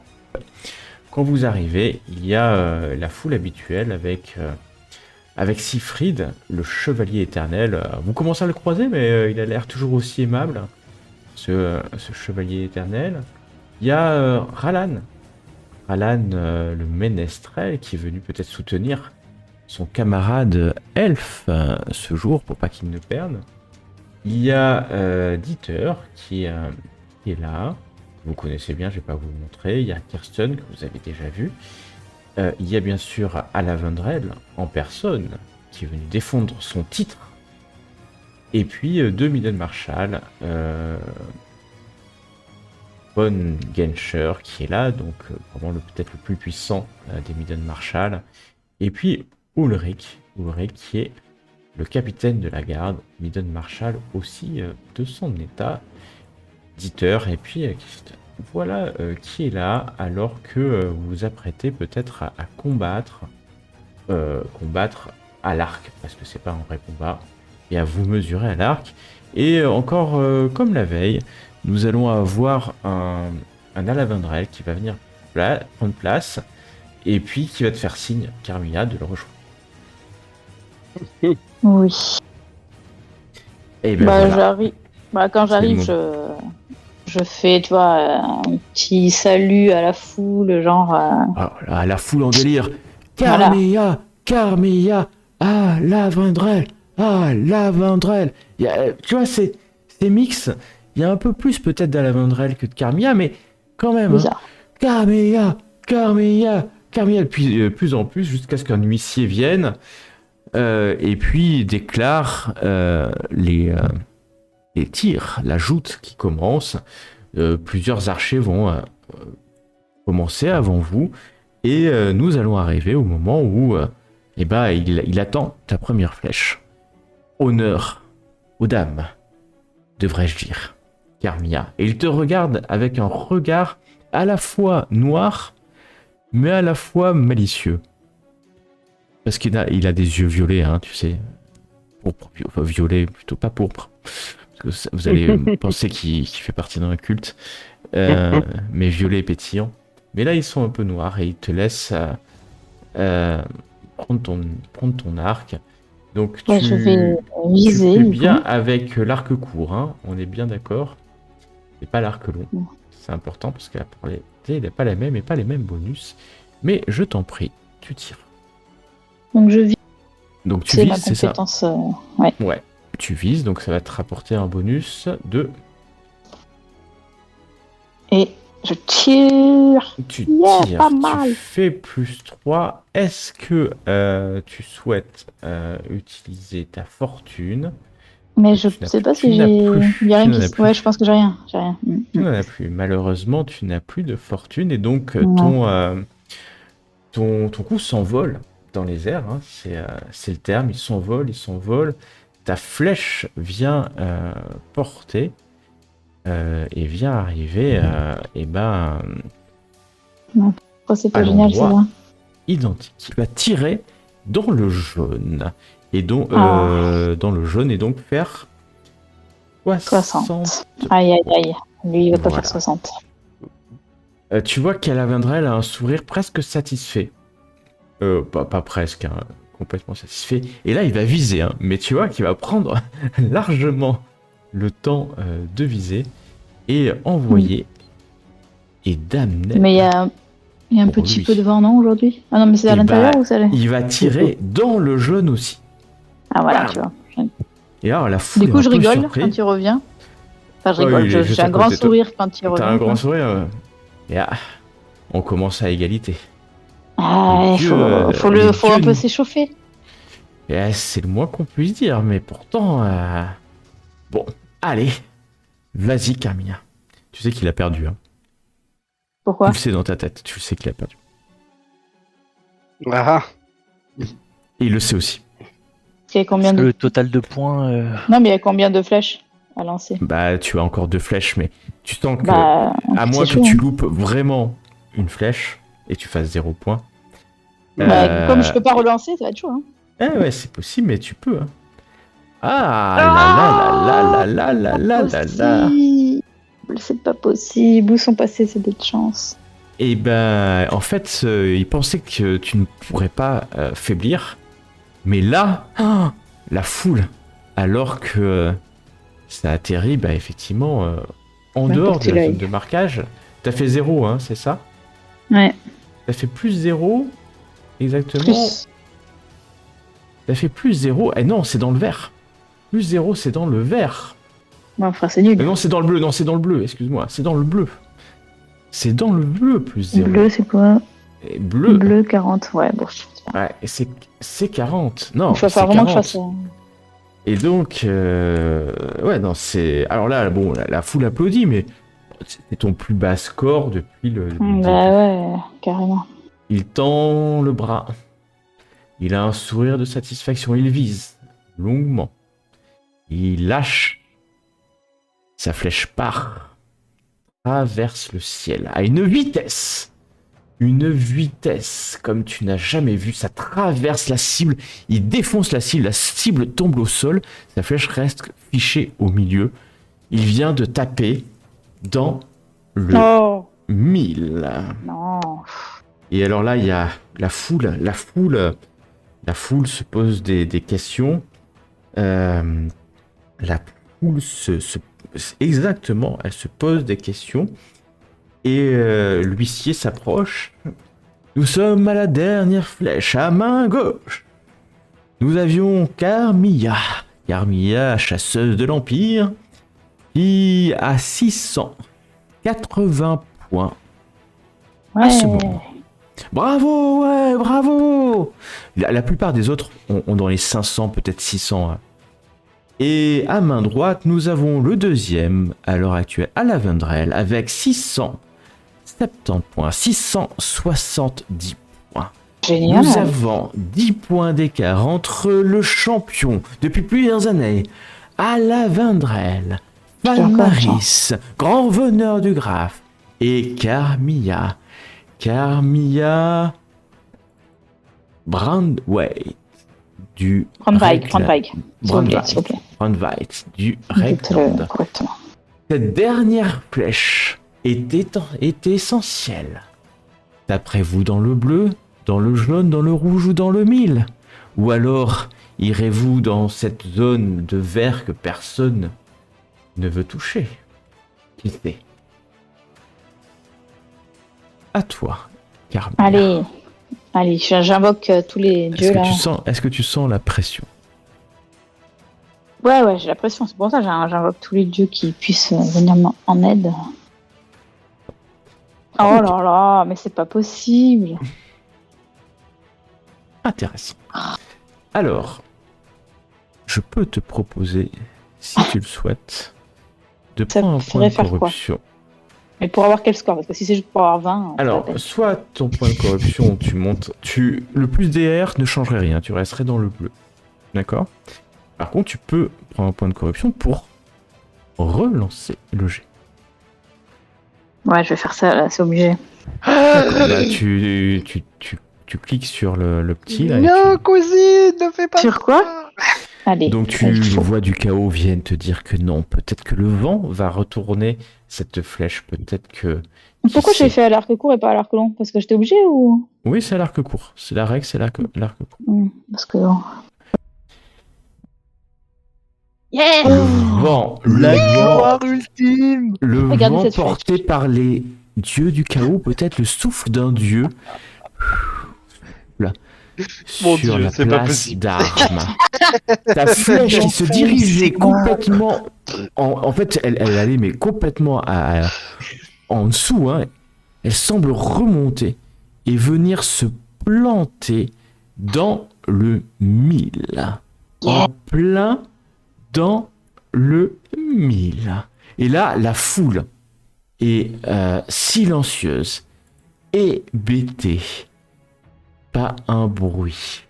quand vous arrivez, il y a la foule habituelle avec Siegfried, le chevalier éternel. Vous commencez à le croiser, mais il a l'air toujours aussi aimable, ce chevalier éternel. Il y a Rallan, le ménestrel, qui est venu peut-être soutenir son camarade elfe ce jour pour pas qu'il ne perde. Il y a Dieter qui est là. Vous connaissez bien, je vais pas vous le montrer. Il y a Kirsten que vous avez déjà vu. Il y a bien sûr Alavendrel en personne qui est venu défendre son titre. Et puis deux Midden Marshall, Von Genscher qui est là, donc vraiment peut-être le plus puissant des Midden Marshall. Et puis Ulrich qui est le capitaine de la garde, Midden Marshall aussi de son état, Dieter et puis Kirsten. voilà qui est là, alors que vous vous apprêtez peut-être à combattre, combattre à l'arc, parce que c'est pas un vrai combat, et à vous mesurer à l'arc. Et encore comme la veille, nous allons avoir un Alavandrel qui va venir prendre place, et puis qui va te faire signe, Carmilla, de le rejoindre. Oui. Et ben Bah, voilà. j'arrive. Bah, quand j'arrive, C'est je fais, tu vois, un petit salut à la foule, genre. Ah, là, la foule en délire. Voilà. Carmilla, Carmilla, ah, Lavandrel, ah, Lavandrel. Tu vois, c'est mix. Il y a un peu plus peut-être d'Alavandrel que de Carmilla, mais quand même. Hein. Bizarre. Carmilla, Carmilla, Carmilla. Puis plus en plus, jusqu'à ce qu'un huissier vienne et puis déclare les tirs, la joute qui commence. Plusieurs archers vont commencer avant vous. Et nous allons arriver au moment où il attend ta première flèche. Honneur aux dames, devrais-je dire, Carmilla. Et il te regarde avec un regard à la fois noir, mais à la fois malicieux. Parce qu'il a des yeux violets, hein, tu sais. Pourpre, enfin violet, plutôt pas pourpre. Parce que vous allez penser qu'il fait partie d'un culte. Mais violet et pétillant. Mais là, ils sont un peu noirs et ils te laissent prendre ton arc. Donc, Ouais, je vais tu viser. fais du bien coup. avec l'arc court, hein, on est bien d'accord. Et pas l'arc long. Mm. C'est important parce que la probabilité, il n'a pas la même et pas les mêmes bonus. Mais je t'en prie, tu tires. Donc je vise. Donc, tu C'est ma vises, c'est ça? compétence. Ouais. Ouais, tu vises, donc ça va te rapporter un bonus de. Et je tire. Tu Yeah, tires, pas tu mal. fais plus 3. Est-ce que tu souhaites utiliser ta fortune? Mais je Tu n'as sais pas plus- si tu n'as j'ai. plus, Il y a tu rien n'en qui. as plus. Ouais, je pense que j'ai rien. J'ai rien. Tu n'en as plus. Malheureusement, tu n'as plus de fortune et donc Ouais. ton coup s'envole dans les airs. Hein. C'est le terme. Il s'envole. Ta flèche vient porter et vient arriver. Oh, c'est à pas génial, c'est l'endroit là. identique. Il va tirer dans le jaune. Et donc, Ah. dans le jaune et donc faire 60. 60. Aïe, aïe, aïe. Lui, il va pas Voilà. faire 60. Tu vois qu'Alavandrel a un sourire presque satisfait. Pas presque, hein, complètement satisfait. Et là, il va viser, hein, mais tu vois qu'il va prendre largement le temps de viser et envoyer. Et damnette. Mais il y a un Pour petit lui. peu de vent, non, aujourd'hui? Ah non, mais c'est à Eh l'intérieur bah, ou ça l'est? il va tirer dans le jaune aussi. Ah voilà, Bam. tu vois. Et alors, la foule Du est coup, un je peu rigole surpris. quand tu reviens. Enfin, je Oh, rigole, il est juste j'ai à un grand côté de toi. sourire quand il revient. T'as un grand quoi. sourire. Et on commence à égalité. Ah, Les il faut, dieux, faut, les faut un dieux peu nous- s'échauffer. C'est le moins qu'on puisse dire, mais pourtant. Bon, allez, vas-y, Carmilla. Tu sais qu'il a perdu. Hein. Pourquoi? Tu le sais dans ta tête, tu le sais qu'il a perdu. Ah, Et il le sait aussi. Il y a combien de... Le total de points. Non, mais il y a combien de flèches à lancer? Bah, tu as encore 2 flèches, mais tu sens que, Bah, à moins c'est que chaud, tu hein. loupes vraiment une flèche et tu fasses 0 point. Bah, comme je peux pas relancer, ça va être chaud. Hein. Ouais, c'est possible, mais tu peux. Hein. Ah là là là là là là là là. Possible. C'est pas possible. Où sont passées ces dés de chance? Et ben, en fait, il pensait que tu ne pourrais pas faiblir. Mais là, la foule, alors que ça atterrit, bah, effectivement, en N'importe dehors de quel la œil. zone de marquage, t'as fait 0, hein, c'est ça? Ouais. T'as fait plus 0, exactement. Plus. T'as fait plus 0. Eh non, c'est dans le vert. Plus 0, c'est dans le vert. Bon, enfin, c'est nul. Non, c'est dans le bleu, non, c'est dans le bleu, excuse-moi, c'est dans le bleu. C'est dans le bleu, plus 0. Bleu, c'est quoi? Et bleu, Bleu, 40. Ouais, bon. c'est pas- ouais, et c'est 40. Non, Il va c'est falloir vraiment que je 40. fasse ça. Et donc, ouais, non, c'est. Alors là, bon, la foule applaudit, mais c'est ton plus bas score depuis le début. Bah ouais, carrément. Il tend le bras. Il a un sourire de satisfaction. Il vise longuement. Il lâche. Sa flèche part. traverse le ciel à une vitesse comme tu n'as jamais vu. Ça traverse la cible, il défonce la cible tombe au sol, sa flèche reste fichée au milieu. Il vient de taper dans le Oh 1000. non. Et alors là, il y a la foule se pose des questions. La foule exactement, elle se pose des questions. Et l'huissier s'approche. Nous sommes à la dernière flèche, à main gauche. Nous avions Carmilla, chasseuse de l'Empire, qui a 680 points à ce moment. Bravo, ouais, bravo. La plupart des autres ont dans les 500, peut-être 600. Et à main droite, nous avons le deuxième, à l'heure actuelle, à Lavendrel, avec 670 points, 670 points. Génial. Nous avons 10 points d'écart entre le champion depuis plusieurs années, à Lavendrel, Valmaris, grand veneur du Graphe, et Carmilla Brandweight du Brandweig, Brandweig du Ragland. Cette dernière flèche est essentielle. Taperez-vous dans le bleu, dans le jaune, dans le rouge ou dans le 1000? Ou alors irez-vous dans cette zone de vert que personne ne veut toucher? Qui sait? À toi, Carmilla. Allez, j'invoque tous les dieux là. Est-ce que tu sens la pression? Ouais, j'ai la pression, c'est pour ça que j'invoque tous les dieux qui puissent venir en aide. Oh là là, mais c'est pas possible. Intéressant. Alors, je peux te proposer, si tu le souhaites, de prendre un point de corruption. Mais pour avoir quel score? Parce que si c'est juste pour avoir 20... Alors, soit ton point de corruption, tu montes... Le plus DR ne changerait rien, tu resterais dans le bleu. D'accord? Par contre, tu peux prendre un point de corruption pour relancer le jet. Ouais, je vais faire ça, là, c'est obligé. D'accord, bah, tu cliques sur le petit... Là, non, cousine, ne fais pas sur quoi? Allez. Donc tu vois du chaos viennent te dire que non, peut-être que le vent va retourner cette flèche, peut-être que... Pourquoi j'ai fait à l'arc court et pas à l'arc long? Parce que j'étais obligé ou... Oui, c'est à l'arc court. C'est la règle, c'est l'arc court. Parce que... Yeah! Le vent ultime. Le Regardez vent cette porté par les dieux du chaos, peut-être le souffle d'un dieu. Là. Mon Sur Dieu, la c'est pas place possible. d'armes. Ta flèche qui se dirigeait complètement... En fait, elle allait mais complètement en dessous. Hein. Elle semble remonter et venir se planter dans le 1000. En plein dans le 1000. Et là, la foule est silencieuse, hébétée. Pas un bruit.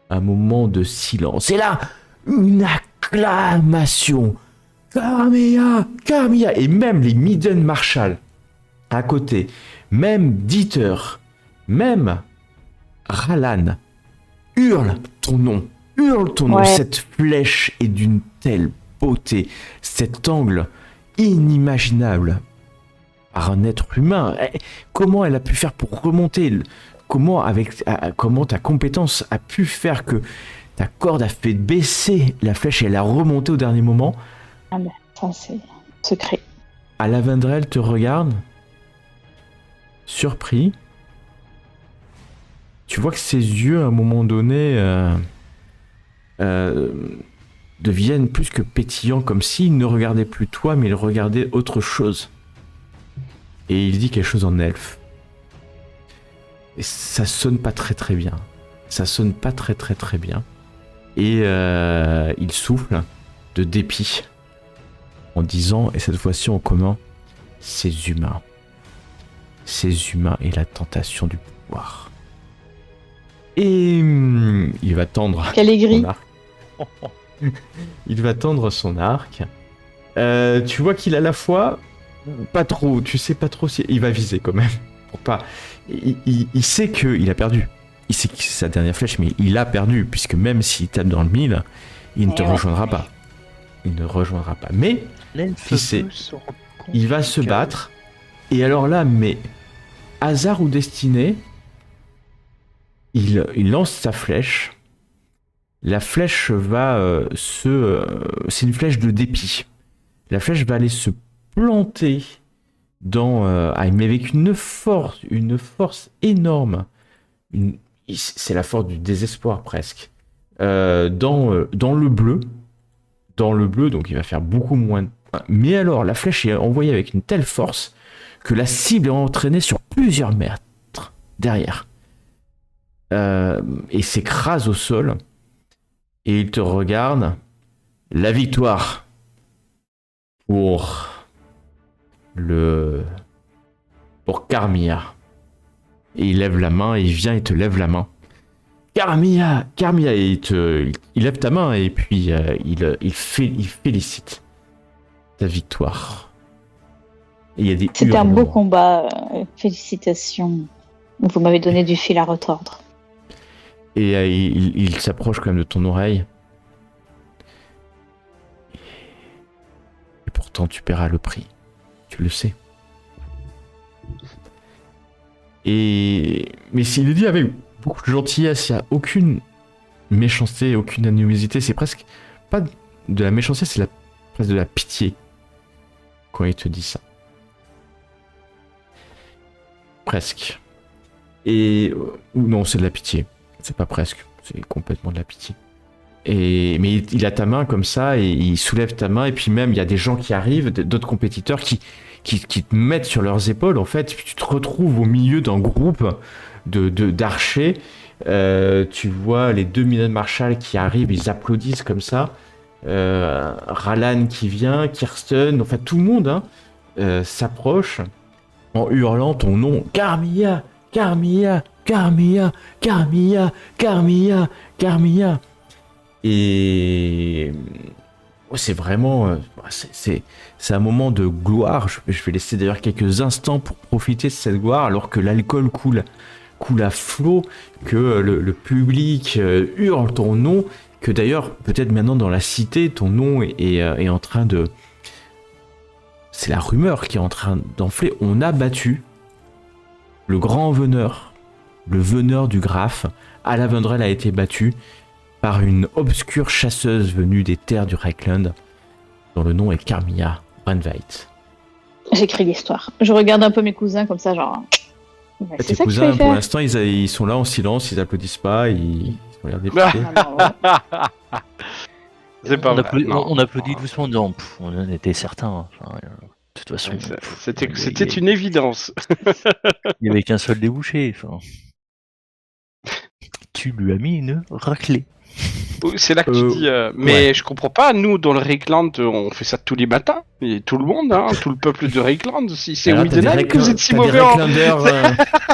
Un moment de silence. Et là, une acclamation. Carmilla, Carmilla. Et même les Midden Marshall à côté, même Dieter, même Ralan hurle ton nom. Ouais. Cette flèche est d'une telle beauté. Cet angle inimaginable par un être humain. Comment elle a pu faire pour remonter? Comment ta compétence a pu faire que ta corde a fait baisser la flèche et elle a remonté au dernier moment? Ah ben, ça c'est secret. À Lavendrel te regarde, surpris. Tu vois que ses yeux, à un moment donné, deviennent plus que pétillants, comme s'il ne regardait plus toi, mais il regardait autre chose. Et il dit quelque chose en elfe. Et ça sonne pas très très bien. Et il souffle de dépit en disant, et cette fois-ci en commun, ces humains et la tentation du pouvoir. Et il va tendre Quel aigri. son arc. Il va tendre son arc. Tu vois qu'il a à la fois Pas trop, tu sais pas trop si il va viser quand même. Pour pas. Il sait qu'il a perdu. Il sait que c'est sa dernière flèche, mais il a perdu, puisque même s'il tape dans le mille, il ne te rejoindra pas. Il ne rejoindra pas. Mais qui sait, il va se battre. Et alors là, mais hasard ou destinée, il lance sa flèche. La flèche va c'est une flèche de dépit. La flèche va aller se planter mais avec une force énorme. C'est la force du désespoir presque. Dans le bleu. Dans le bleu, donc il va faire beaucoup moins. Mais alors, la flèche est envoyée avec une telle force que la cible est entraînée sur plusieurs mètres derrière. Et s'écrase au sol. Et il te regarde. La victoire pour Carmilla. Et il lève la main, et il vient et te lève la main. Carmilla, et il lève ta main et puis il félicite ta victoire. Et il y a des C'était un beau hurlements. combat, félicitations. Vous m'avez donné du fil à retordre. Et il s'approche quand même de ton oreille. Et pourtant tu paieras le prix. Tu le sais. Mais s'il le dit avec beaucoup de gentillesse, il n'y a aucune méchanceté, aucune animosité. C'est presque pas de la méchanceté, c'est presque de la pitié quand il te dit ça. Presque. Ou non, c'est de la pitié. C'est pas presque, c'est complètement de la pitié. Mais il a ta main comme ça et il soulève ta main et puis même il y a des gens qui arrivent, d'autres compétiteurs qui te mettent sur leurs épaules en fait. Puis tu te retrouves au milieu d'un groupe d'archers. Tu vois les 2 Minot Marshall qui arrivent, ils applaudissent comme ça. Rallan qui vient, Kirsten, enfin tout le monde s'approche en hurlant ton nom. Carmilla, Carmilla, Carmilla, Carmilla, Carmilla, Carmilla. Et c'est vraiment, c'est un moment de gloire. Je vais laisser d'ailleurs quelques instants pour profiter de cette gloire, alors que l'alcool coule à flot, que le public hurle ton nom, que d'ailleurs peut-être maintenant dans la cité ton nom est en train de, c'est la rumeur qui est en train d'enfler. On a battu le grand veneur, le veneur du Graphe. Alavendrel a été battu par une obscure chasseuse venue des terres du Reichland, dont le nom est Carmilla Brandweit. J'écris l'histoire. Je regarde un peu mes cousins comme ça, genre. Ouais, Tes cousins, pour l'instant, ils sont là en silence, ils applaudissent pas, ils ont l'air dépité. C'est pas vrai. On applaudit doucement en disant on en était certains. Enfin, de toute façon, c'était une évidence. Il n'y avait qu'un seul débouché. Enfin. Tu lui as mis une raclée. C'est là que tu dis, mais ouais. Je comprends pas, nous dans le Reichland, on fait ça tous les matins, et tout le monde, tout le peuple de Reichland, si c'est Widenheim que vous êtes si mauvais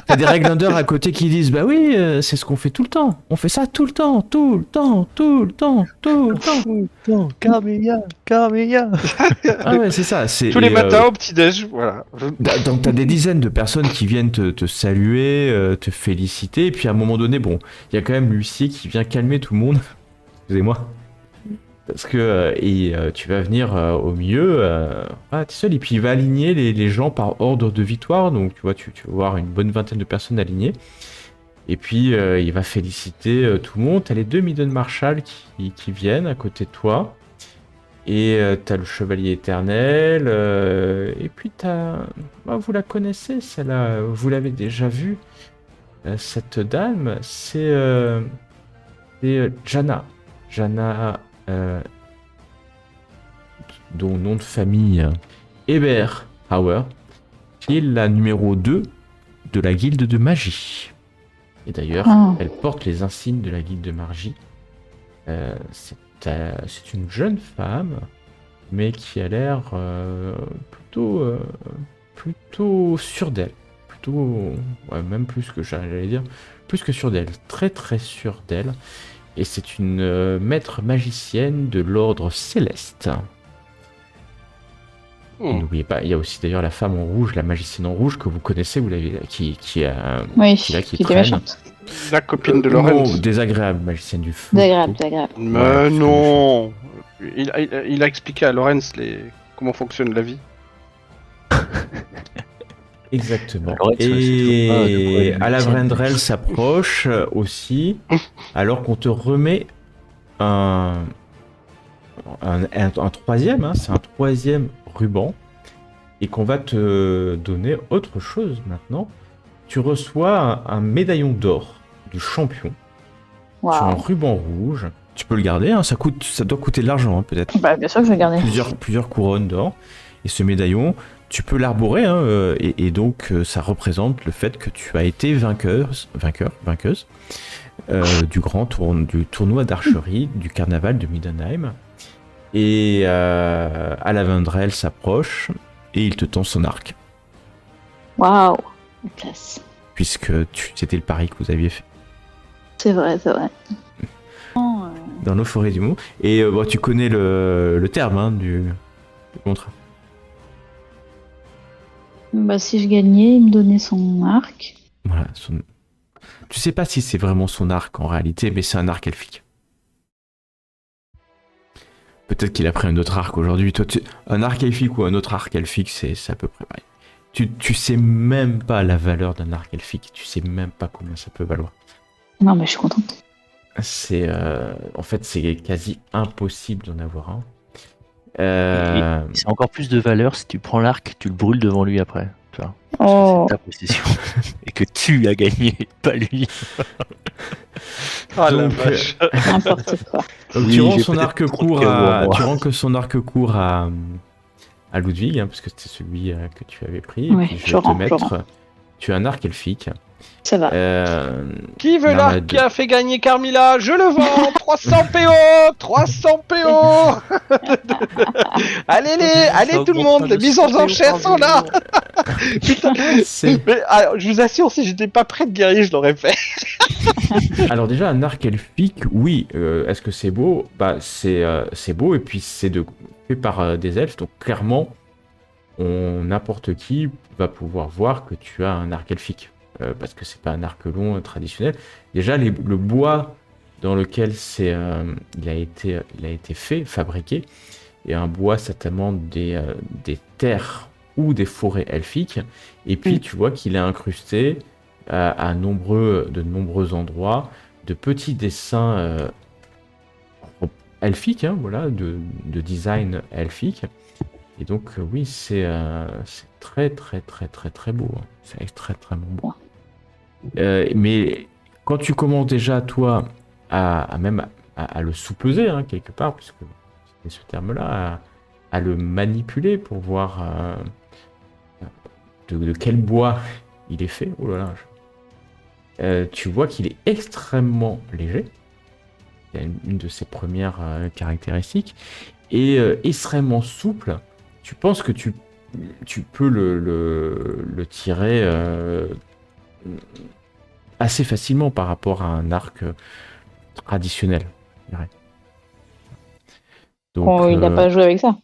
T'as des Reichlanders à côté qui disent, bah oui, c'est ce qu'on fait tout le temps, on fait ça tout le temps. Carmilla. Ah ouais, c'est ça. Tous les matins au petit-déj, voilà. Donc t'as des dizaines de personnes qui viennent te saluer, te féliciter, et puis à un moment donné, bon, il y a quand même Lucie qui vient calmer tout le monde. Excusez-moi. Parce que tu vas venir au milieu, t'es seul, et puis il va aligner les gens par ordre de victoire, donc tu vas voir une bonne vingtaine de personnes alignées, et puis il va féliciter tout le monde. T'as les 2 Midden Marshall qui viennent à côté de toi, et t'as le Chevalier Éternel, et puis vous la connaissez, celle-là, vous l'avez déjà vue, cette dame, c'est Jana, dont nom de famille Eberhauer, qui est la numéro 2 de la guilde de magie. Et d'ailleurs, elle porte les insignes de la guilde de magie. C'est une jeune femme, mais qui a l'air plutôt sûre d'elle. Même plus que j'allais dire, plus que sûre d'elle. Très très sûre d'elle. Et c'est une maître magicienne de l'ordre céleste. Et n'oubliez pas, il y a aussi d'ailleurs la femme en rouge, la magicienne en rouge que vous connaissez, vous l'avez, qui Oui, là, qui qui était traîne. méchante. La copine de Non, Lorenz. désagréable, magicienne du feu. Désagréable, plutôt. désagréable. Mais Ouais, non. Il a expliqué à Lorenz comment fonctionne la vie. Exactement. Alors, c'est toujours pas de quoi Et la à la magicienne. Vrendrel s'approche aussi, alors qu'on te remet un troisième, hein, c'est un troisième ruban, et qu'on va te donner autre chose maintenant. Tu reçois un médaillon d'or de champion sur un Waouh. ruban rouge. Tu peux le garder, hein, ça doit coûter de l'argent, hein, peut-être. Bah, bien sûr que je vais garder. Plusieurs couronnes d'or. Et ce médaillon, tu peux l'arborer, hein, et donc ça représente le fait que tu as été vainqueuse du tournoi d'archerie du carnaval de Middenheim. Et à la Vendrelle s'approche et il te tend son arc, Waouh. La classe. puisque c'était le pari que vous aviez fait C'est vrai, c'est vrai. dans nos forêts du Mont. Et bon, tu connais le terme, hein, du contrat. Bah, si je gagnais, il me donnait son arc. Voilà, tu sais pas si c'est vraiment son arc en réalité, mais c'est un arc elfique. Peut-être qu'il a pris un autre arc aujourd'hui. Toi, un arc elfique ou un autre arc elfique, c'est à peu près pareil. Tu sais même pas la valeur d'un arc elfique. Tu sais même pas combien ça peut valoir. Non, mais je suis contente. En fait, c'est quasi impossible d'en avoir un. Et c'est encore plus de valeur si tu prends l'arc, tu le brûles devant lui après. Tu vois, parce que Oh. c'est ta possession. Et que tu as gagné, pas lui. Ah la Donc, vache. N'importe quoi. Donc Oui, tu rends j'ai son peut-être arc trop de court chaos en moi. tu rends que son arc court à Ludwig, hein, parce que c'était celui que tu avais pris. Ouais, et puis je je vais te rends, je mettre. Tu as un arc elfique. Ça va. Qui veut l'arme l'arc qui a fait gagner Carmilla? Je le vends. 300 PO. 300 PO. Allez tout le monde, les mises en enchères sont là. Putain. C'est- Mais, alors, je vous assure, si j'étais pas prêt de guerrier, je l'aurais fait. Alors déjà un arc elfique, oui. Est-ce que c'est beau? Bah c'est beau et puis c'est fait par des elfes, donc clairement, n'importe qui va pouvoir voir que tu as un arc elfique. Parce que c'est pas un arc long traditionnel. Déjà, le bois dans lequel il a été fabriqué, est un bois certainement des terres ou des forêts elfiques. Et puis, tu vois qu'il est incrusté de nombreux endroits de petits dessins elfiques, hein, voilà, de design elfique. Et donc, oui, c'est très, très, très, très, très beau. Hein. C'est extrêmement beau. Mais quand tu commences déjà, toi, à le sous-peser, hein, quelque part, puisque c'est ce terme-là, à le manipuler pour voir de quel bois il est fait, oh là là, tu vois qu'il est extrêmement léger. C'est une de ses premières caractéristiques. Et extrêmement souple. Tu penses que tu peux le tirer assez facilement par rapport à un arc traditionnel, je dirais. Donc, Oh, il n'a pas joué avec ça.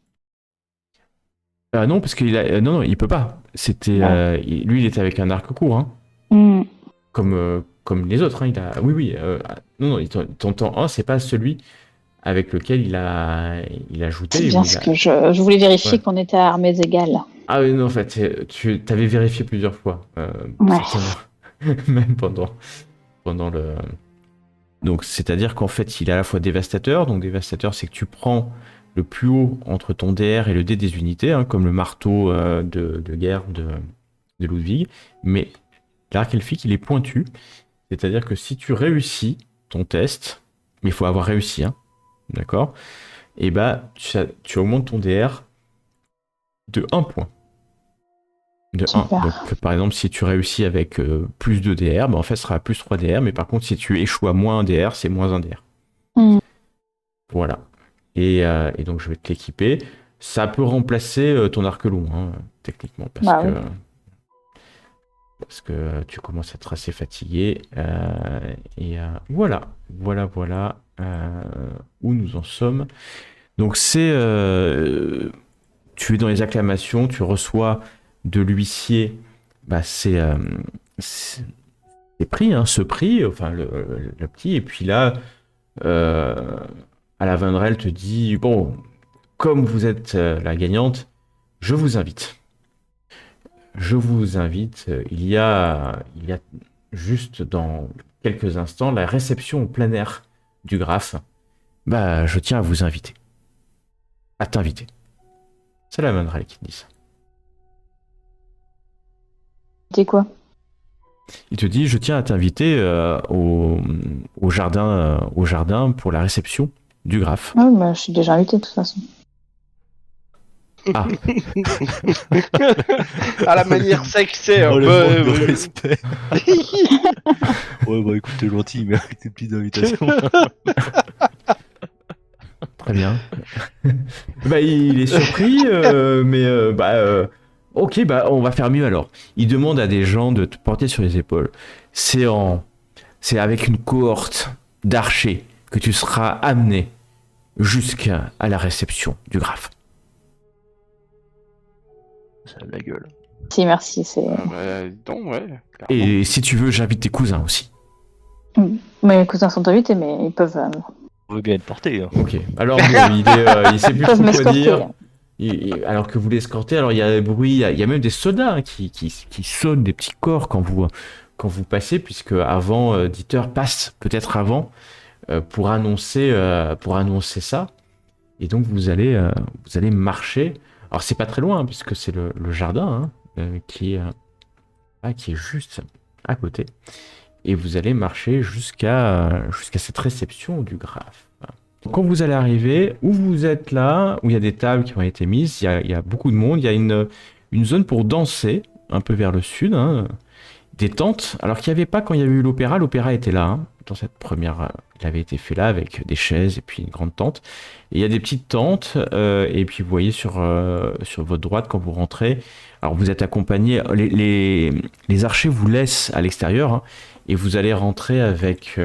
non, parce non, il peut pas. C'était lui, il était avec un arc court, hein. Hmm. Comme les autres, hein. Oui. Non, ton 1, c'est pas celui avec lequel il a ajouté. C'est bien ce que je voulais vérifier, Ouais. qu'on était à armées égales. Ah oui, non, en fait, tu t'avais vérifié plusieurs fois. Ouais. Certainement. Même pendant le. Donc, c'est-à-dire qu'en fait, il est à la fois dévastateur. Donc, dévastateur, c'est que tu prends le plus haut entre ton DR et le D des unités, hein, comme le marteau de guerre de Ludwig. Mais l'arc elfique, il est pointu. C'est-à-dire que si tu réussis ton test, mais il faut avoir réussi, hein, d'accord? Et bah, tu augmentes ton DR de 1 point. De 1. Super. Donc, par exemple, si tu réussis avec plus de DR, bah, en fait, ce sera plus 3 DR. Mais par contre, si tu échoues à moins 1 DR, c'est moins 1 DR. Hmm. Voilà. Et donc, je vais te l'équiper. Ça peut remplacer ton arc long, hein, techniquement. Parce que tu commences à être assez fatigué. Et voilà où nous en sommes. Donc, tu tu es dans les acclamations, tu reçois de l'huissier c'est prix, hein, ce prix, enfin le petit, et puis là, à la Vendrelle te dit, bon, comme vous êtes la gagnante, je vous invite. Il y a juste dans quelques instants la réception au plein air du Graphe. Je tiens à vous inviter. À t'inviter. C'est la Vendrelle qui te dit ça. C'est quoi? Il te dit, je tiens à t'inviter au jardin pour la réception du Graphe. Ah, je suis déjà invitée de toute façon. Ah, À la manière sexée. Oh, le ouais, manque de ouais. respect. Ouais, bah écoute, t'es gentil, mais avec tes petites invitations. très bien. Il est surpris, ok, on va faire mieux alors. Il demande à des gens de te porter sur les épaules. C'est avec une cohorte d'archers que tu seras amené jusqu'à la réception du Graphe. Ça a de la gueule. Si, merci. C'est... Dis donc, ouais. Clairement. Et si tu veux, j'invite tes cousins aussi. Mes cousins sont invités, mais ils peuvent, On veut bien être porté. Hein. Ok. Alors bon, il sait plus ils trop peuvent quoi m'escorter. dire. Alors que vous l'escortez, alors il y a des bruits, il y a même des soldats hein, qui sonnent des petits corps quand vous passez, puisque avant, Dieter passe peut-être avant pour annoncer ça. Et donc vous allez marcher. Alors c'est pas très loin, hein, puisque c'est le jardin hein, qui est juste à côté. Et vous allez marcher jusqu'à cette réception du Graphe. Quand vous allez arriver, où vous êtes là, où il y a des tables qui ont été mises, il y a beaucoup de monde, il y a une zone pour danser, un peu vers le sud, hein, des tentes, alors qu'il n'y avait pas quand il y a eu l'opéra était là, hein, dans cette première, il avait été fait là avec des chaises et puis une grande tente. Et il y a des petites tentes, et puis vous voyez sur votre droite quand vous rentrez, alors vous êtes accompagné, les archers vous laissent à l'extérieur, hein, et vous allez rentrer avec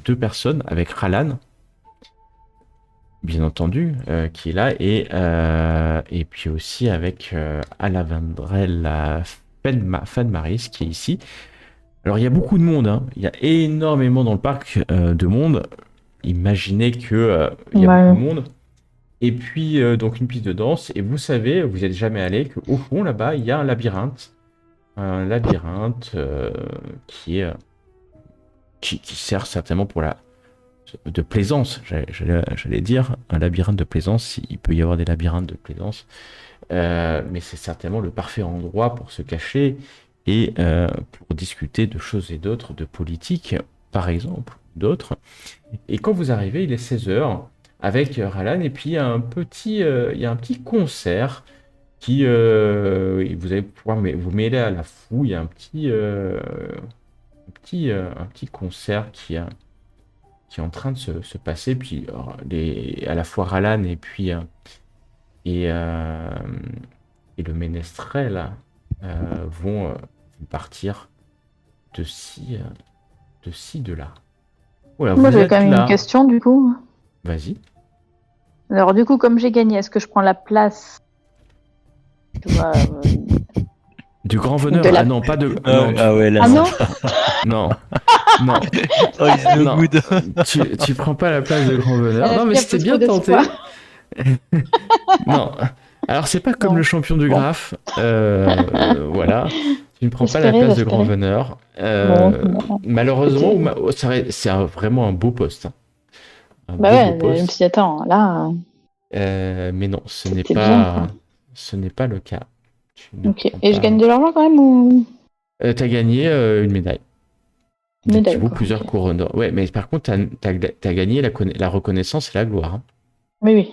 2 personnes, avec Ralan, bien entendu, qui est là, et puis aussi avec Alavandrel Fenmaris, qui est ici. Alors il y a beaucoup de monde, hein. Il y a énormément dans le parc de monde. Imaginez que il y a beaucoup de monde. Et puis donc une piste de danse, et vous savez, vous n'êtes jamais allé, qu'au fond là-bas, il y a un labyrinthe. Un labyrinthe qui sert certainement pour de plaisance, j'allais dire, un labyrinthe de plaisance, il peut y avoir des labyrinthes de plaisance, mais c'est certainement le parfait endroit pour se cacher et pour discuter de choses et d'autres, de politique, par exemple, d'autres. Et quand vous arrivez, il est 16h, avec Ralan, et puis il y a un petit concert qui, vous allez pouvoir vous mêler à la foule, il y a un petit concert qui est en train de se passer, puis à la fois Ralan et puis et le ménestrel vont partir de de là. Voilà, Moi, vous j'avais êtes quand même là. une question, du coup. Vas-y. Alors, du coup, comme j'ai gagné, est-ce que je prends la place tu vois, Du grand veneur. De la- Ah non, pas de. Ouais, là, Ah non Non. Non. Oh, he's no Non. good. Tu prends pas la place de grand veneur. Non, mais Il y a c'était pas bien trop tenté. Non. Alors, c'est pas comme Non. le champion du Bon. Graphe. Voilà. Tu ne prends pas la Espérez, place de grand espérez. veneur. Bon. Malheureusement, Ok. c'est vraiment un beau poste. Hein. Un Bah beau, ouais, beau je me poste. suis dit, attends, là. Mais non, C'était bien, quoi. ce n'est pas le cas. Tu ne Ok. prends Et je pas- gagne de l'argent quand même ou. T'as gagné une médaille. Médaille, Qui vaut quoi, plusieurs ok. couronnes d'or. Ouais, mais par contre, t'as gagné la reconnaissance et la gloire. Hein. Oui.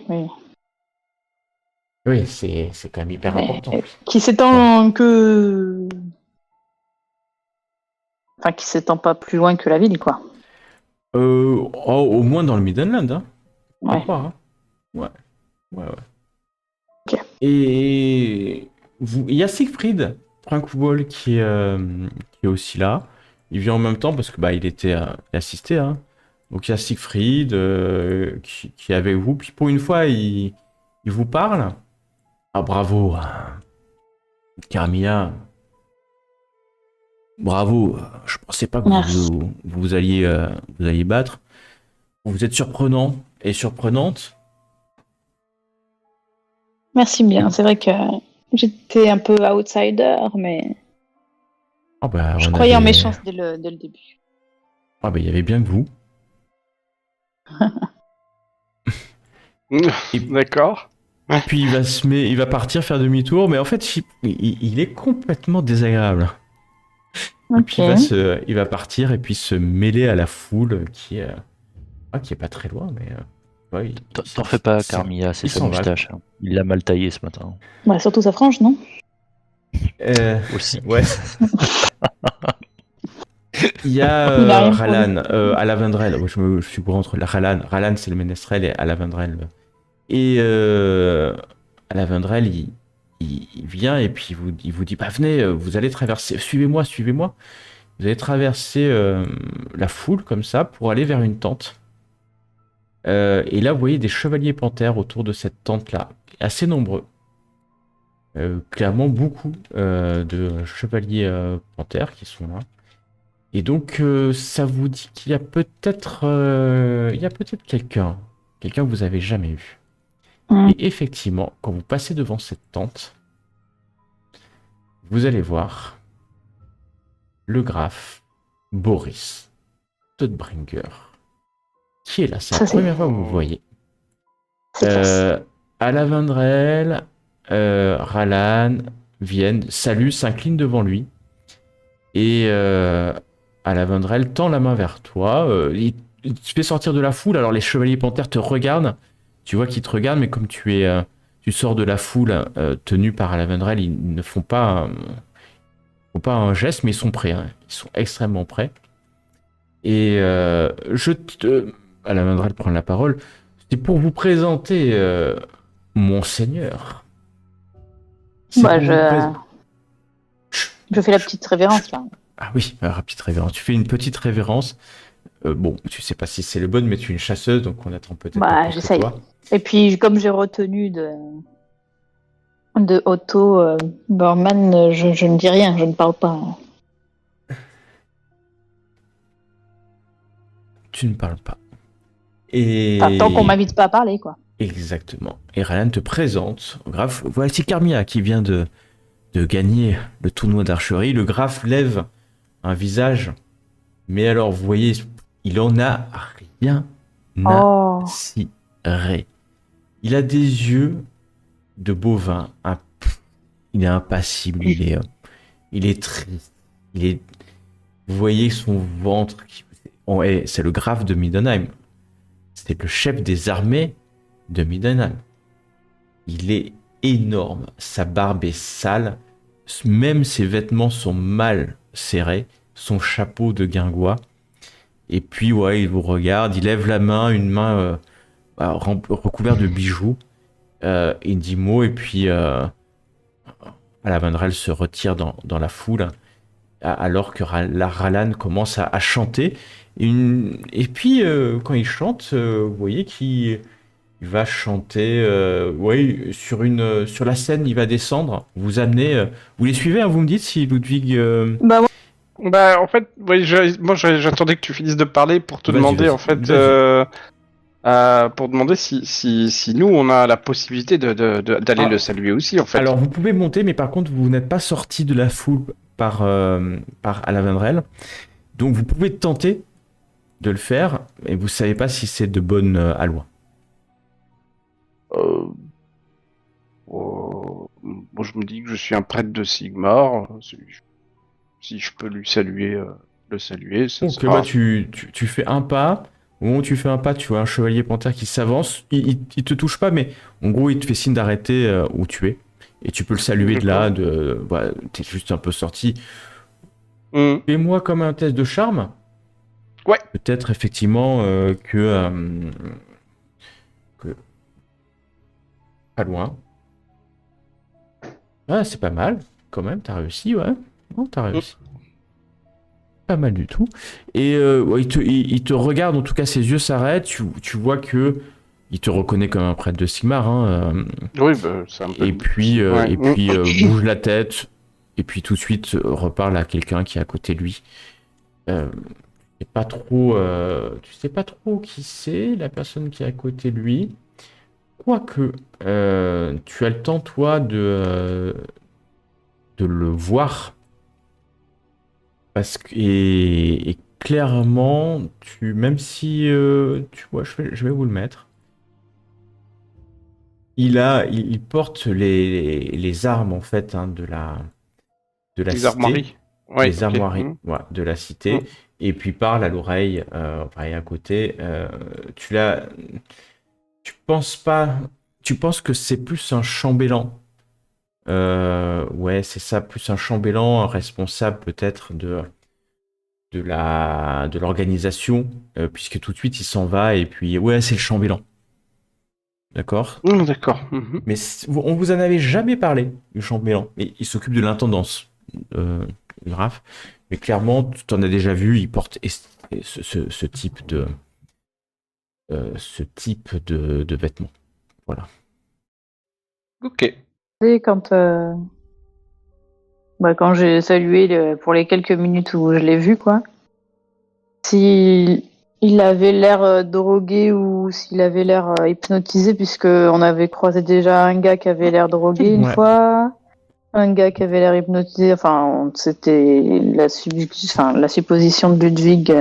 Oui, c'est quand même hyper Mais, important. qui s'étend que. Enfin, qui s'étend pas plus loin que la ville, quoi. Au moins dans le Midland, hein. Faut Ouais. croire, hein. Ouais. Ok. Et il y a Siegfried Trunkball qui est aussi là. Il vient en même temps parce que il était assisté. Hein. Donc il y a Siegfried qui est avec vous. Puis pour une fois, il vous parle. Ah, bravo, Carmilla. Bravo. Je pensais pas que Merci. vous alliez battre. Vous êtes surprenant et surprenante. Merci bien. C'est vrai que j'étais un peu outsider, mais Ah bah, je croyais en mes chances dès le début. Ah bah, il y avait bien que vous. Et D'accord. puis il va partir faire demi-tour, mais en fait, il est complètement désagréable. Et puis Ok. il va partir et puis se mêler à la foule qui est pas très loin, mais ouais, T'en fais pas, c'est- Carmilla, c'est il sa s'en va. moustache, hein. Il l'a mal taillé ce matin. Bah, surtout sa frange, non? Aussi. Ouais. Il y a Il a rien pour lui. Ralan, Alavendrel. Ouais, je suis courant entre la Ralan. Ralan, c'est le ménestrel et Alavendrel. Et Alavendrel, il vient et puis il vous dit bah, venez, vous allez traverser, suivez-moi, suivez-moi. Vous allez traverser la foule comme ça pour aller vers une tente. Et là, vous voyez des chevaliers panthères autour de cette tente-là, assez nombreux. Clairement, beaucoup de chevaliers panthères qui sont là. Et donc, ça vous dit qu'il y a peut-être quelqu'un que vous avez jamais vu. Hmm. Et effectivement, quand vous passez devant cette tente, vous allez voir le graphe Boris Todbringer, qui est là. C'est la Ça, c'est première fois que vous le voyez. classe. Alavendrel, Ralan viennent, saluent, s'inclinent devant lui. Et Alavendrel tend la main vers toi. Il te fait sortir de la foule. Alors les chevaliers panthères te regardent. Tu vois qu'ils te regardent, mais comme tu sors de la foule tenue par Alavendrel, ils ne font pas un geste, mais ils sont prêts, hein. Ils sont extrêmement prêts. Et Alavendrel prend la parole. C'est pour vous présenter Monseigneur. C'est Bah, pour vous présenter. je fais la petite révérence, là. Ah oui, petite révérence. Tu fais une petite révérence. Bon, tu sais pas si c'est le bon, mais tu es une chasseuse, donc on attend peut-être pas Bah, plus que j'essaye. toi. Et puis, comme j'ai retenu de Otto Bormann, je ne dis rien, je ne parle pas. Tu ne parles pas. Et Enfin, tant qu'on m'invite pas à parler, quoi. exactement. Et Ryan te présente au graphe. Voici Carmilla qui vient de gagner le tournoi d'archerie. Le graphe lève un visage, mais alors vous voyez, il en a rien à Oh, cirer. Il a des yeux de bovin. Il est impassible. Il est triste. Vous voyez son ventre. C'est le graphe de Middenheim. C'est le chef des armées de Middenheim. Il est énorme. Sa barbe est sale. Même ses vêtements sont mal serrés. Son chapeau de guingois. Et puis, ouais, il vous regarde. Il lève la main, une main recouverte de bijoux. Il dit mot. Et puis, Alavendrel se retire dans la foule. Alors que la Ralan commence à chanter. Et puis, quand il chante, vous voyez qu'il va chanter. Sur la scène, il va descendre. Vous amenez. Vous les suivez, hein, vous me dites si Ludwig. bah, Bah, en fait, ouais, moi j'attendais que tu finisses de parler pour te Vas-y, demander, vas-y, en fait, vas-y. pour demander si nous on a la possibilité d'aller Ah. le saluer aussi, en fait. Alors, vous pouvez monter, mais par contre, vous n'êtes pas sorti de la foule par Alavendrel. Donc, vous pouvez tenter de le faire, mais vous savez pas si c'est de bonne aloi. Euh, moi, je me dis que je suis un prêtre de Sigmar. Si je peux lui saluer, le saluer, ça Donc, sera. tu fais un pas. Au moment où tu fais un pas, tu vois un chevalier panthère qui s'avance. Il te touche pas, mais en gros, il te fait signe d'arrêter où tu es. Et tu peux le saluer de là. T'es juste un peu sorti. Hum. Fais-moi comme un test de charme. Ouais. Peut-être effectivement que pas loin. Ah, c'est pas mal. Quand même, t'as réussi, ouais. Non, t'as réussi. Pas mal du tout. Et ouais, il te regarde, en tout cas, ses yeux s'arrêtent. Tu vois que il te reconnaît comme un prêtre de Sigmar, hein, Oui, bah, c'est un peu. Ouais. bouge la tête, et puis tout de suite reparle à quelqu'un qui est à côté de lui. Euh, tu sais pas trop qui c'est, la personne qui est à côté de lui. Quoique, tu as le temps, toi, de le voir. Et clairement, même si, tu vois, je vais vous le mettre. Il porte les armes, en fait, hein, de la Les cité. armoiries. Ouais, Les ok. armoiries, voilà, de la cité. Et puis parle à l'oreille, pareil à côté. Tu penses pas. Tu penses que c'est plus un chambellan. Ouais, c'est ça, plus un chambellan, un responsable peut-être de l'organisation, puisque tout de suite il s'en va et puis ouais, c'est le chambellan. D'accord? D'accord. Mais on vous en avait jamais parlé du chambellan. Et il s'occupe de l'intendance, Graf. Mais clairement, tu en as déjà vu, il porte ce type de vêtements. Voilà. Ok. Et quand j'ai salué pour les quelques minutes où je l'ai vu, quoi, s'il il avait l'air drogué ou s'il avait l'air hypnotisé, puisque on avait croisé déjà un gars qui avait l'air drogué une Ouais. fois, un gars qui avait l'air hypnotisé, enfin, c'était la supposition de Ludwig.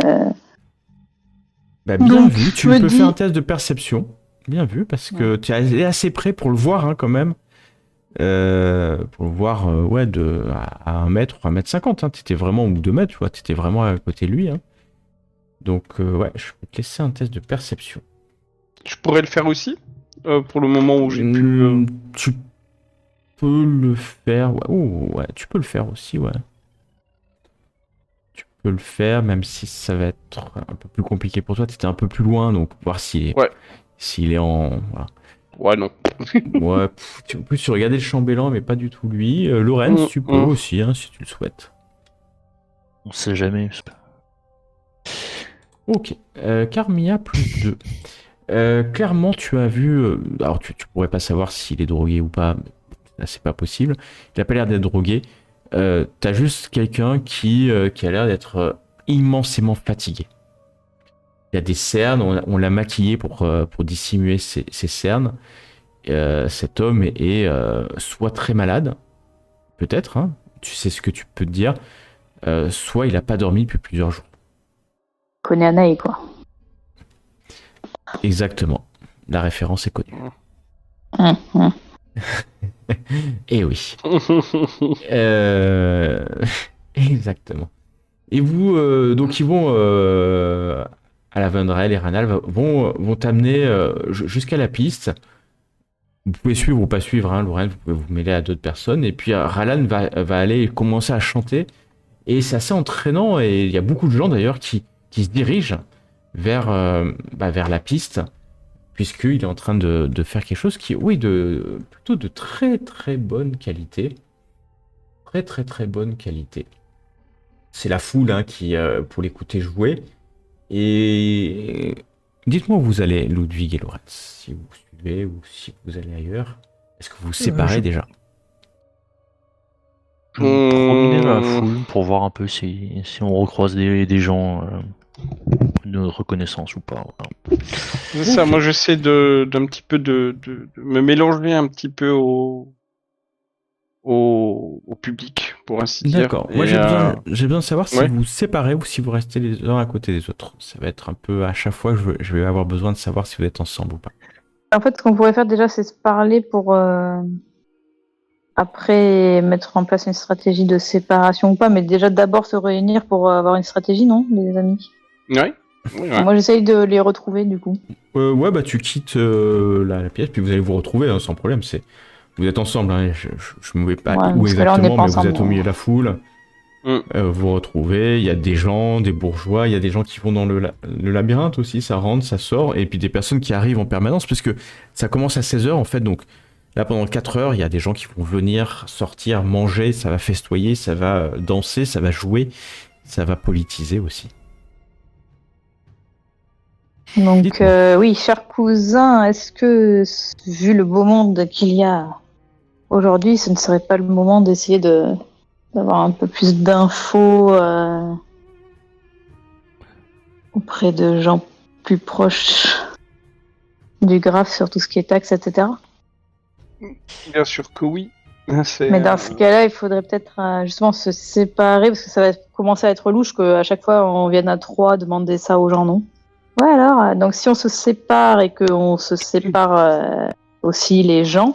Bah, bien Donc, vu, je tu me peux dis- faire un test de perception. Bien vu, parce que tu es allé assez près pour le voir, hein, quand même. Pour le voir, ouais, à 1 mètre ou 1 m 50. Hein. Tu étais vraiment, ou 2 mètres, tu vois, tu étais vraiment à côté de lui. Hein. Donc, ouais, je vais te laisser un test de perception. Je pourrais le faire aussi pour le moment où j'ai pu. Tu peux le faire, ouais. Ouh, ouais, tu peux le faire aussi, ouais. Tu peux le faire, même si ça va être un peu plus compliqué pour toi. Tu étais un peu plus loin, donc voir Ouais. s'il est en. Voilà. Ouais, non. Ouais, en plus, tu regardais le chambellan, mais pas du tout lui. Lorenz, tu peux aussi, hein, si tu le souhaites. On sait jamais. Ok. Carmilla plus 2. Clairement, tu as vu. Alors, tu pourrais pas savoir s'il est drogué ou pas. Là, c'est pas possible. Il a pas l'air d'être drogué. T'as juste quelqu'un qui a l'air d'être immensément fatigué. Il y a des cernes, on l'a maquillé pour dissimuler ses cernes. Cet homme est soit très malade, peut-être, hein, tu sais ce que tu peux te dire, soit il a pas dormi depuis plusieurs jours. connaît Anaï, quoi. Exactement. La référence est connue. Eh oui. Exactement. Et vous, donc ils vont à la Vendrell et Ranal vont t'amener jusqu'à la piste. Vous pouvez suivre ou pas suivre, hein, Lorraine, vous pouvez vous mêler à d'autres personnes. Et puis Ralan va aller commencer à chanter. Et c'est assez entraînant. Et il y a beaucoup de gens d'ailleurs qui se dirigent vers la piste. Puisqu'il est en train de faire quelque chose qui est, oui, plutôt de très très bonne qualité. Très très très bonne qualité. C'est la foule, hein, qui, pour l'écouter jouer. Et dites-moi où vous allez, Ludwig et Lorenz, si vous suivez ou si vous allez ailleurs. Est-ce que vous vous séparez déjà? Je vais me promener dans la foule pour voir un peu si on recroise des gens de reconnaissance ou pas. Voilà. C'est ça, moi j'essaie d'un petit peu de me mélanger un petit peu au public, pour ainsi dire. D'accord. Moi, Et, j'ai besoin de savoir si ouais. vous vous séparez ou si vous restez les uns à côté des autres. Ça va être un peu à chaque fois, je vais avoir besoin de savoir si vous êtes ensemble ou pas. En fait, ce qu'on pourrait faire déjà, c'est se parler pour après mettre en place une stratégie de séparation ou pas, mais déjà d'abord se réunir pour avoir une stratégie, non, les amis? Ouais. Ouais. Moi, j'essaye de les retrouver, du coup. Ouais, bah tu quittes la pièce, puis vous allez vous retrouver, hein, sans problème. Vous êtes ensemble, hein, je me vais pas Ouais, où parce que là, on n'est exactement, pas mais vous ensemble, êtes au milieu de la foule. Vous vous retrouvez, il y a des gens, des bourgeois, il y a des gens qui vont dans le labyrinthe aussi, ça rentre, ça sort, et puis des personnes qui arrivent en permanence, puisque ça commence à 16h en fait, donc là pendant 4 heures, il y a des gens qui vont venir, sortir, manger, ça va festoyer, ça va danser, ça va jouer, ça va politiser aussi. Donc, Dites-moi. oui, cher cousin, est-ce que, vu le beau monde qu'il y a aujourd'hui, ce ne serait pas le moment d'essayer d'avoir un peu plus d'infos auprès de gens plus proches du graphe sur tout ce qui est taxes, etc. Bien sûr que oui. C'est, Mais dans ce cas-là, il faudrait peut-être justement se séparer parce que ça va commencer à être louche qu'à chaque fois on vienne à trois demander ça aux gens, non? Ouais, alors, donc si on se sépare et qu'on se sépare aussi les gens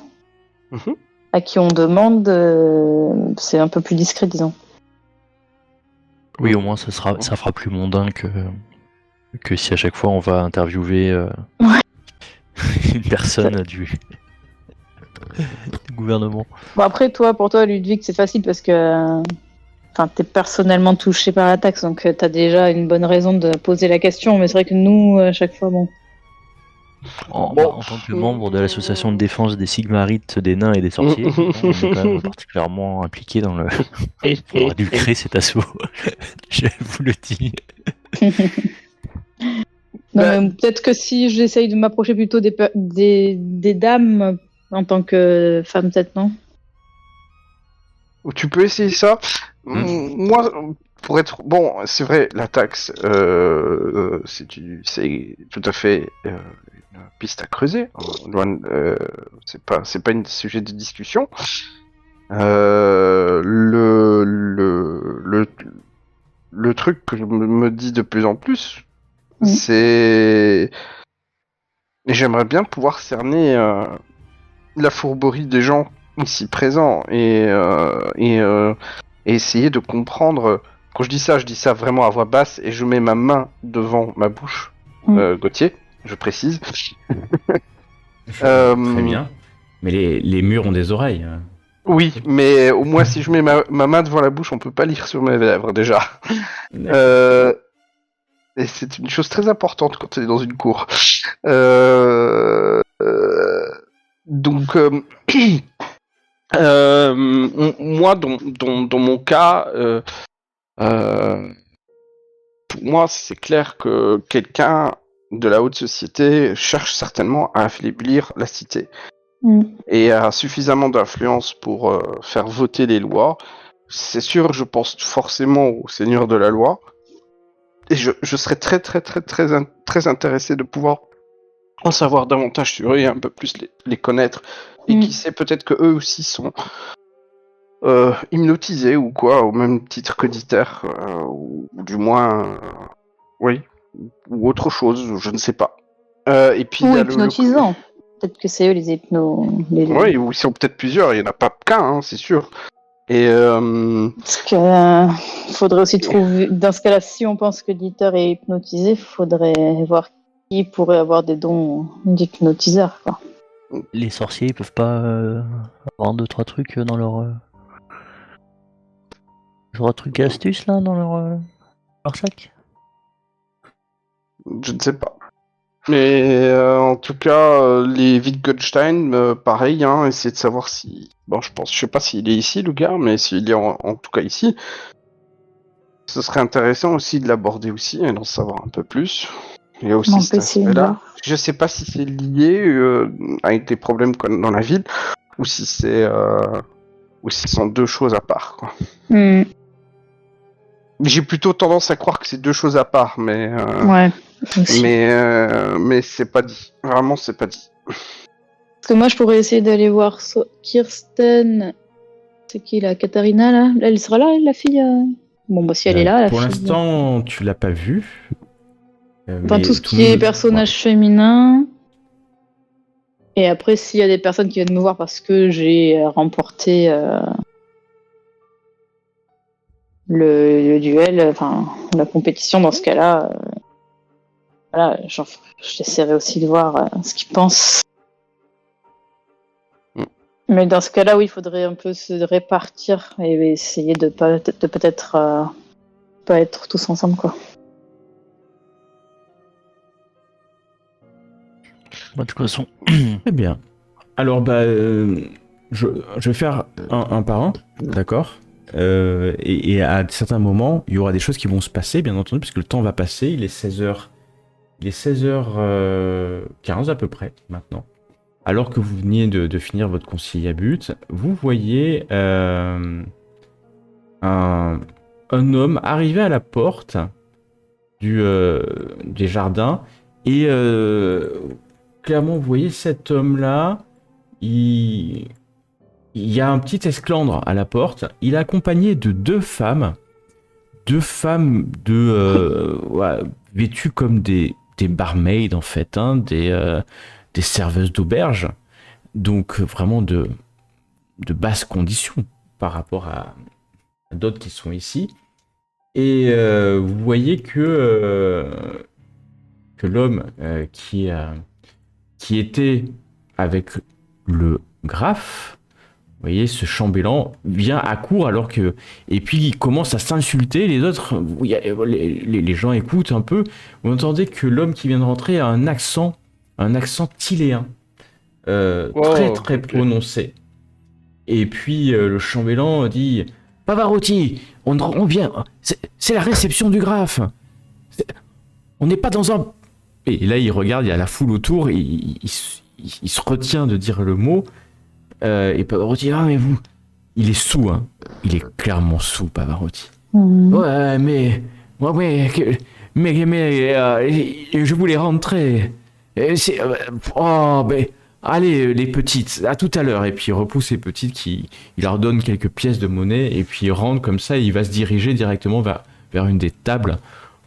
Mhm. à qui on demande, c'est un peu plus discret, disons. Oui, au moins ça fera plus mondain que si à chaque fois on va interviewer une personne du gouvernement. Bon, après, pour toi, Ludwig, c'est facile parce que t'es personnellement touché par la taxe, donc t'as déjà une bonne raison de poser la question. Mais c'est vrai que nous, à chaque fois, bon. En tant que membre de l'association de défense des Sigmarites, des nains et des sorciers, on est quand même particulièrement impliqué dans le. Il faudra dû créer cet assaut. Je vous le dis. Non, Bah, mais peut-être que si j'essaye de m'approcher plutôt des dames en tant que femme, peut-être, non? Tu peux essayer ça. Moi, pour être bon, c'est vrai, la taxe, c'est tout à fait une piste à creuser. C'est pas un sujet de discussion. Le truc que je me dis de plus en plus, c'est, et j'aimerais bien pouvoir cerner la fourberie des gens ici présents et essayer de comprendre. Quand je dis ça vraiment à voix basse et je mets ma main devant ma bouche, Gauthier, je précise. Très bien. Mais les murs ont des oreilles. Hein. Oui, mais au moins si je mets ma main devant la bouche, on peut pas lire sur mes lèvres déjà. Et c'est une chose très importante quand on est dans une cour. Donc, moi, dans mon cas, pour moi, c'est clair que quelqu'un de la haute société cherche certainement à affaiblir la cité et a suffisamment d'influence pour faire voter les lois. C'est sûr, je pense forcément au seigneur de la loi. Et je serais très intéressé de pouvoir en savoir davantage sur eux et un peu plus les connaître. Et qui sait, peut-être que eux aussi sont hypnotisés ou quoi, au même titre que Dieter, ou du moins, oui, ou autre chose, je ne sais pas. Et puis, Ou hypnotisants. Peut-être que c'est eux les hypnos. Oui, ou ils sont peut-être plusieurs, il n'y en a pas qu'un, hein, c'est sûr. Et parce que faudrait aussi trouver. Dans ce cas-là, si on pense que Dieter est hypnotisé, faudrait voir qui pourrait avoir des dons d'hypnotiseur, quoi. Les sorciers, ils peuvent pas avoir 2-3 trucs dans leur. 3 trucs et astuces là dans leur sac. Je ne sais pas. Mais en tout cas, les Wittgenstein, pareil, hein, essayer de savoir si... Bon, je sais pas s'il est ici, le gars, mais s'il est en tout cas ici, ce serait intéressant aussi de l'aborder aussi et d'en savoir un peu plus. Il y a aussi cet aspect-là. Je sais pas si c'est lié avec des problèmes dans la ville, ou si c'est... ou si ce sont deux choses à part, quoi. J'ai plutôt tendance à croire que c'est deux choses à part, mais... Ouais. Mais c'est pas dit. Vraiment, c'est pas dit. Parce que moi, je pourrais essayer d'aller voir Kirsten. C'est qui, la Katharina, là? Elle sera là, la fille Bon, bah, si elle est là, la Pour fille. l'instant, tu l'as pas vue. Enfin, tout ce qui est personnage féminin. Et après, s'il y a des personnes qui viennent me voir parce que j'ai remporté le duel, enfin, la compétition, dans ce cas-là, voilà, j'essaierai aussi de voir ce qu'ils pensent. Mais dans ce cas-là, oui, il faudrait un peu se répartir et essayer de peut-être pas être tous ensemble, quoi. De toute façon. Très bien. Alors, je vais faire un par un, d'accord. Et à certains moments, il y aura des choses qui vont se passer, bien entendu, puisque le temps va passer. Il est 16h Il est 16h15 à peu près maintenant. Alors que vous veniez de finir votre conciliabut, vous voyez un homme arriver à la porte des jardins et clairement vous voyez cet homme-là, il y a un petit esclandre à la porte, il est accompagné de deux femmes ouais, vêtues comme des barmaids en fait, hein, des serveuses d'auberge, donc vraiment de basses conditions par rapport à d'autres qui sont ici. Et vous voyez que l'homme qui était avec le graphe, vous voyez, ce chambellan vient à court alors que... Et puis il commence à s'insulter, les autres, les gens écoutent un peu, vous entendez que l'homme qui vient de rentrer a un accent tiléen, très très prononcé. Et puis le chambellan dit... Pavarotti, on vient, c'est la réception du graphe. On n'est pas dans un... Et là, il regarde, il y a la foule autour, il se retient de dire le mot. Et Pavarotti, ah mais vous... Il est sous, hein. Il est clairement sous, Pavarotti. Ouais, mais je voulais rentrer. Allez, les petites, à tout à l'heure. Et puis il repousse les petites, il leur donne quelques pièces de monnaie, et puis il rentre comme ça, et il va se diriger directement vers une des tables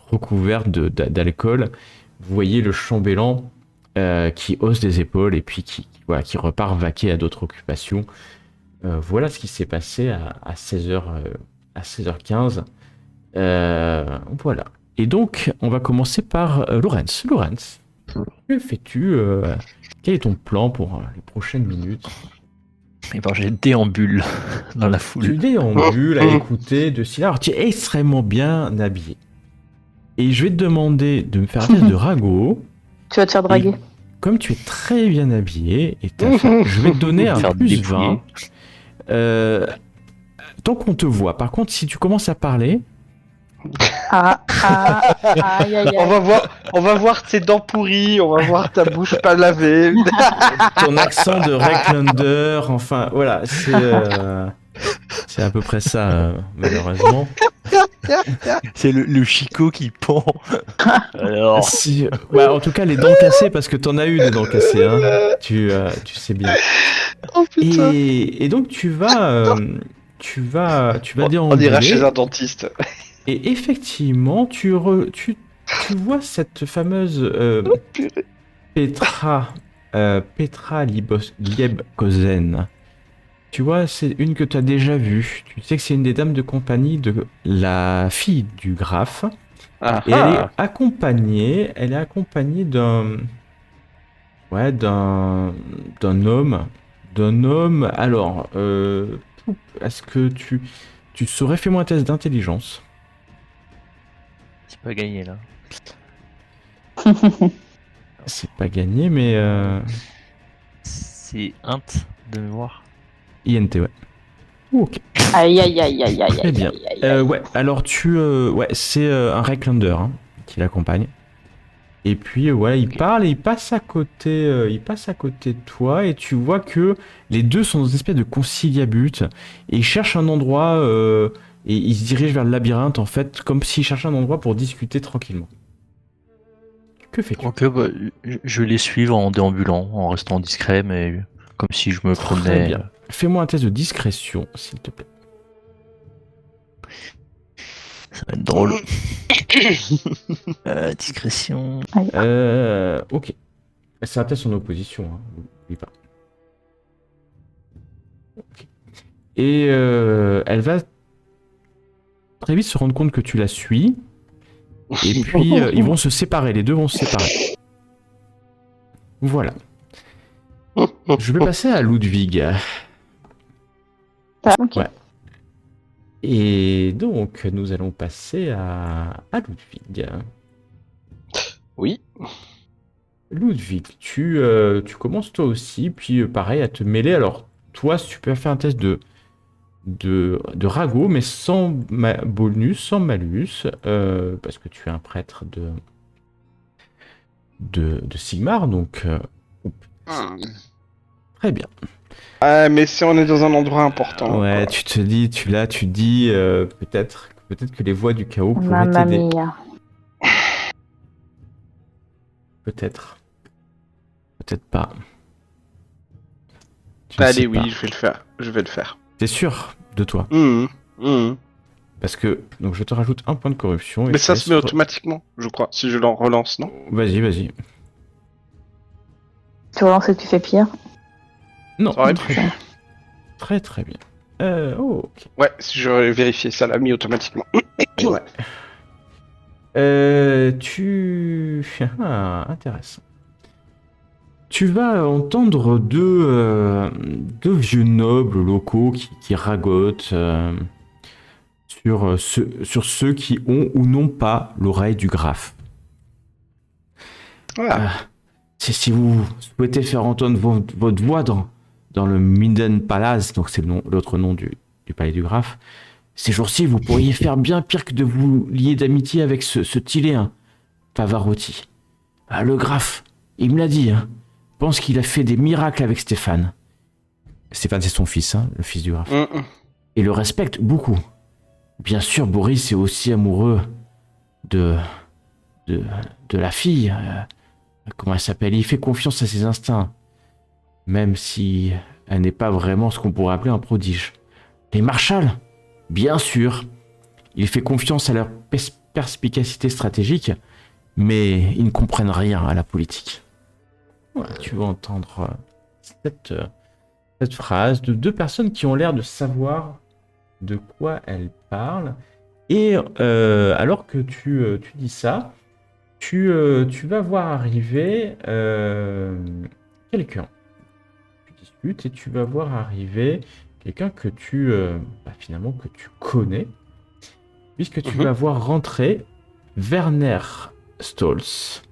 recouvertes d'alcool. Vous voyez le chambellan qui hausse des épaules, et puis qui repart vaquer à d'autres occupations. Voilà ce qui s'est passé à 16h15. Voilà. Et donc, on va commencer par Laurence. Laurence, que fais-tu quel est ton plan pour les prochaines minutes? Et ben, j'ai déambule dans la foule. Tu déambules à écouter de Scylla. Alors, tu es extrêmement bien habillé. Et je vais te demander de me faire un test de ragot. Tu vas te faire draguer. Et comme tu es très bien habillé, je vais te donner un plus 20. Tant qu'on te voit. Par contre, si tu commences à parler... Aïe, aïe, aïe. On va voir tes dents pourries, on va voir ta bouche pas lavée. Ton accent de Recklander, enfin, voilà, c'est à peu près ça, malheureusement. C'est le chicot qui pend. Alors... en tout cas, les dents cassées, parce que t'en as eu des dents cassées, hein. Tu sais bien. Oh, putain. Et donc, tu vas déambuler. On ira chez un dentiste. Et effectivement, tu vois cette fameuse Petra Liebkozen. Tu vois, c'est une que tu as déjà vue. Tu sais que c'est une des dames de compagnie de la fille du graphe. Et elle est accompagnée d'un homme. Alors, est-ce que tu saurais, fais-moi un test d'intelligence. C'est pas gagné là. C'est pas gagné, mais... C'est int de mémoire. INT, ouais. Ok. Aïe, aïe, aïe, aïe, aïe. Très bien. Ouais, alors c'est un Recklander qui l'accompagne. Et puis, ouais, il parle et il passe à côté de toi, et tu vois que les deux sont dans une espèce de conciliabut, et ils cherchent un endroit... Et il se dirige vers le labyrinthe, en fait, comme s'il cherchait un endroit pour discuter tranquillement. Que fais-tu? Ok, bah, je vais les suivre en déambulant, en restant discret, mais comme si je me promenais. Très bien. Fais-moi un test de discrétion, s'il te plaît. Ça va être drôle. Discrétion. Ok. C'est un test en opposition, hein. N'oublie pas. Okay. Et elle va très vite se rendre compte que tu la suis, et puis ils vont se séparer, les deux vont se séparer. Voilà. Je vais passer à Ludwig. Okay. Ouais. Et donc, nous allons passer à Ludwig. Oui. Ludwig, tu commences toi aussi, puis pareil, à te mêler. Alors, toi, si tu peux faire un test de ragot, mais sans bonus, sans malus, parce que tu es un prêtre de Sigmar, donc très bien. Ah, mais si on est dans un endroit important. Ouais, quoi. tu te dis, tu dis peut-être que les voix du chaos pourraient Mamma t'aider. mia. Peut-être. Peut-être pas. Tu ne Allez, sais oui, pas. je vais le faire. Je vais le faire. T'es sûr de toi? Mhm. Parce que, donc je te rajoute un point de corruption. Et Mais je ça te se met laisse automatiquement, je crois, si je l'en relance, non? Vas-y. Tu relances et tu fais pire. Non, Ça aurait très pu. bien. Très bien. Ok. Ouais, si j'aurais vérifié, ça l'a mis automatiquement. Ouais. Intéressant. Tu vas entendre deux vieux nobles locaux qui ragotent sur ceux qui ont ou n'ont pas l'oreille du graphe. Ah. Si vous souhaitez faire entendre votre voix dans le Minden Palace, donc c'est l'autre nom du palais du graphe, ces jours-ci, vous pourriez faire bien pire que de vous lier d'amitié avec ce Tiléen, Pavarotti. Ah, le graphe, il me l'a dit, hein. Je pense qu'il a fait des miracles avec Stéphane. Stéphane, c'est son fils, hein, le fils du graphe. Et le respecte beaucoup. Bien sûr, Boris est aussi amoureux de la fille. Comment elle s'appelle? Il fait confiance à ses instincts. Même si elle n'est pas vraiment ce qu'on pourrait appeler un prodige. Les Marshall, bien sûr. Il fait confiance à leur perspicacité stratégique, mais ils ne comprennent rien à la politique. Voilà, tu vas entendre cette phrase de deux personnes qui ont l'air de savoir de quoi elles parlent. Et alors que tu dis ça, tu vas voir arriver quelqu'un. Tu discutes et tu vas voir arriver quelqu'un que finalement que tu connais, puisque tu vas voir rentrer Werner Stolz,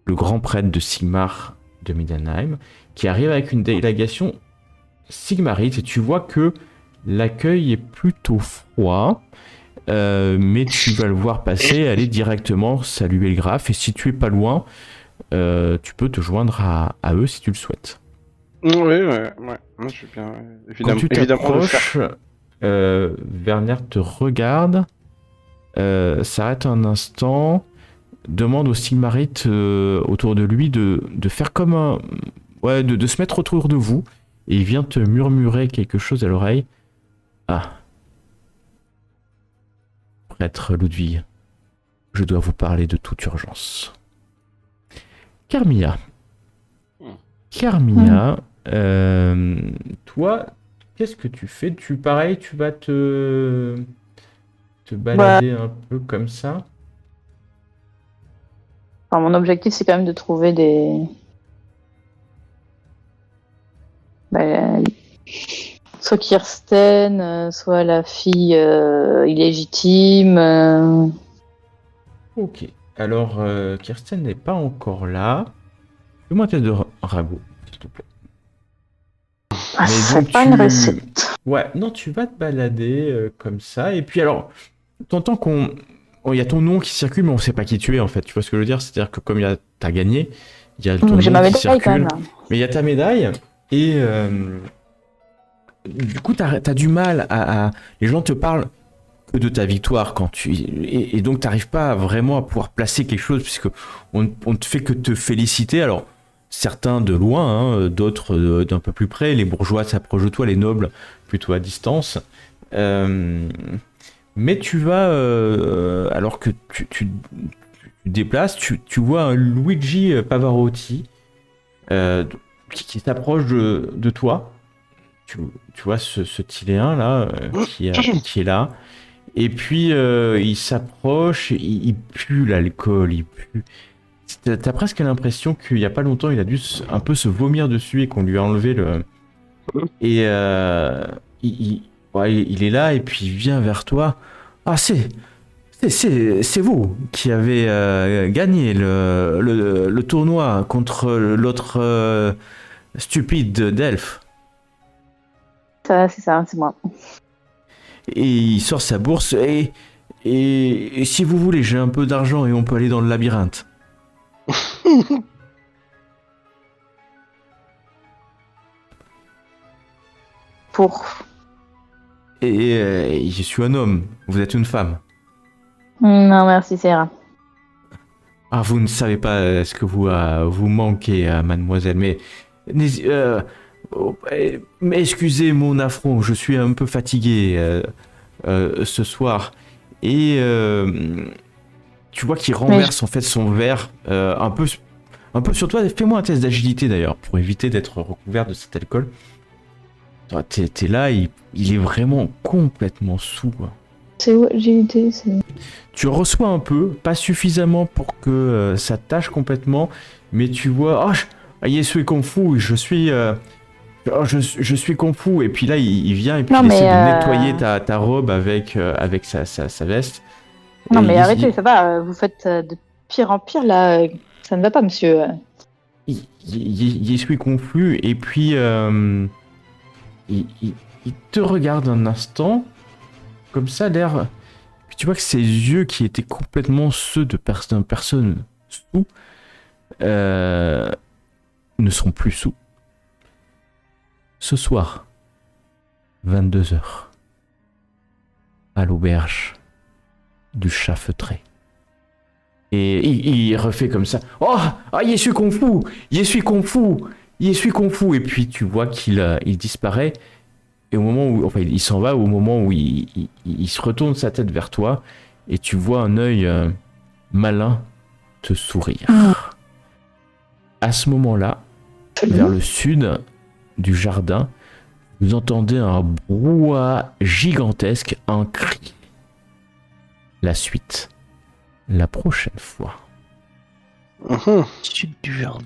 le grand prêtre de Sigmar de Middenheim, qui arrive avec une délégation sigmarite, et tu vois que l'accueil est plutôt froid, mais tu vas le voir passer, aller directement saluer le graphe, et si tu es pas loin, tu peux te joindre à eux si tu le souhaites. Ouais. Je suis bien. Quand tu t'approches, Werner te regarde, s'arrête un instant, demande aux Sigmarites autour de lui de faire comme un... Ouais, de se mettre autour de vous, et il vient te murmurer quelque chose à l'oreille. Ah. Prêtre Ludwig, je dois vous parler de toute urgence. Carmilla. Toi, qu'est-ce que tu fais? Tu vas te balader un peu comme ça? Enfin, mon objectif, c'est quand même de trouver soit Kirsten, soit la fille illégitime. Ok. Alors, Kirsten n'est pas encore là. Fais-moi un test de ragot, s'il te plaît. Ah, c'est pas une recette. Ouais, non, tu vas te balader comme ça. Et puis alors, t'entends il y a ton nom qui circule, mais on sait pas qui tu es en fait. Tu vois ce que je veux dire? C'est-à-dire que comme t'as gagné, il y a ton nom J'ai ma qui médaille circule. quand même. Mais il y a ta médaille. Et du coup, t'as du mal à... Les gens te parlent que de ta victoire quand et donc t'arrives pas vraiment à pouvoir placer quelque chose puisque on ne fait que te féliciter. Alors certains de loin, hein, d'autres d'un peu plus près. Les bourgeois s'approchent de toi, les nobles plutôt à distance. Mais tu vas, alors que tu déplaces, tu vois un Luigi Pavarotti qui s'approche de toi. Tu vois ce Tiléen là qui est là. Et puis il s'approche, il pue l'alcool, il pue. T'as presque l'impression qu'il n'y a pas longtemps, il a dû un peu se vomir dessus et qu'on lui a enlevé le... Et il est là et puis il vient vers toi. Ah, c'est vous qui avez gagné le tournoi contre l'autre stupide d'Elf. C'est ça, c'est moi. Et il sort sa bourse et si vous voulez, j'ai un peu d'argent et on peut aller dans le labyrinthe. Pour. Et je suis un homme, vous êtes une femme. Non, merci, c'est rare. Ah, vous ne savez pas ce que vous manquez, mademoiselle, mais excusez mon affront, je suis un peu fatigué ce soir. Et tu vois qu'il renverse en fait son verre un peu sur toi. Fais-moi un test d'agilité d'ailleurs, pour éviter d'être recouvert de cet alcool. Toi, t'es là, il est vraiment complètement sous. C'est où agilité? Tu reçois un peu, pas suffisamment pour que ça te tâche complètement, mais tu vois, je suis Kung Fu, je suis Kung Fu, et puis là il vient et puis il essaie de nettoyer ta robe avec sa veste. Non mais arrêtez, ça va, vous faites de pire en pire là, ça ne va pas monsieur. Il suis confus, et puis il te regarde un instant, comme ça l'air... Puis tu vois que ses yeux qui étaient complètement ceux d'une personne sous ne sont plus sous. Ce soir, 22h, à l'auberge du Chat Feutré. Et il refait comme ça. Je suis Kung Fu, je suis Kung Fu, je suis Kung Fu. Et puis tu vois qu'il disparaît. Et au moment où, enfin, il s'en va, au moment où il se retourne sa tête vers toi, et tu vois un œil malin te sourire. À ce moment-là, vers le sud du jardin, vous entendez un brouhaha gigantesque, un cri. La suite, la prochaine fois. Sud du jardin.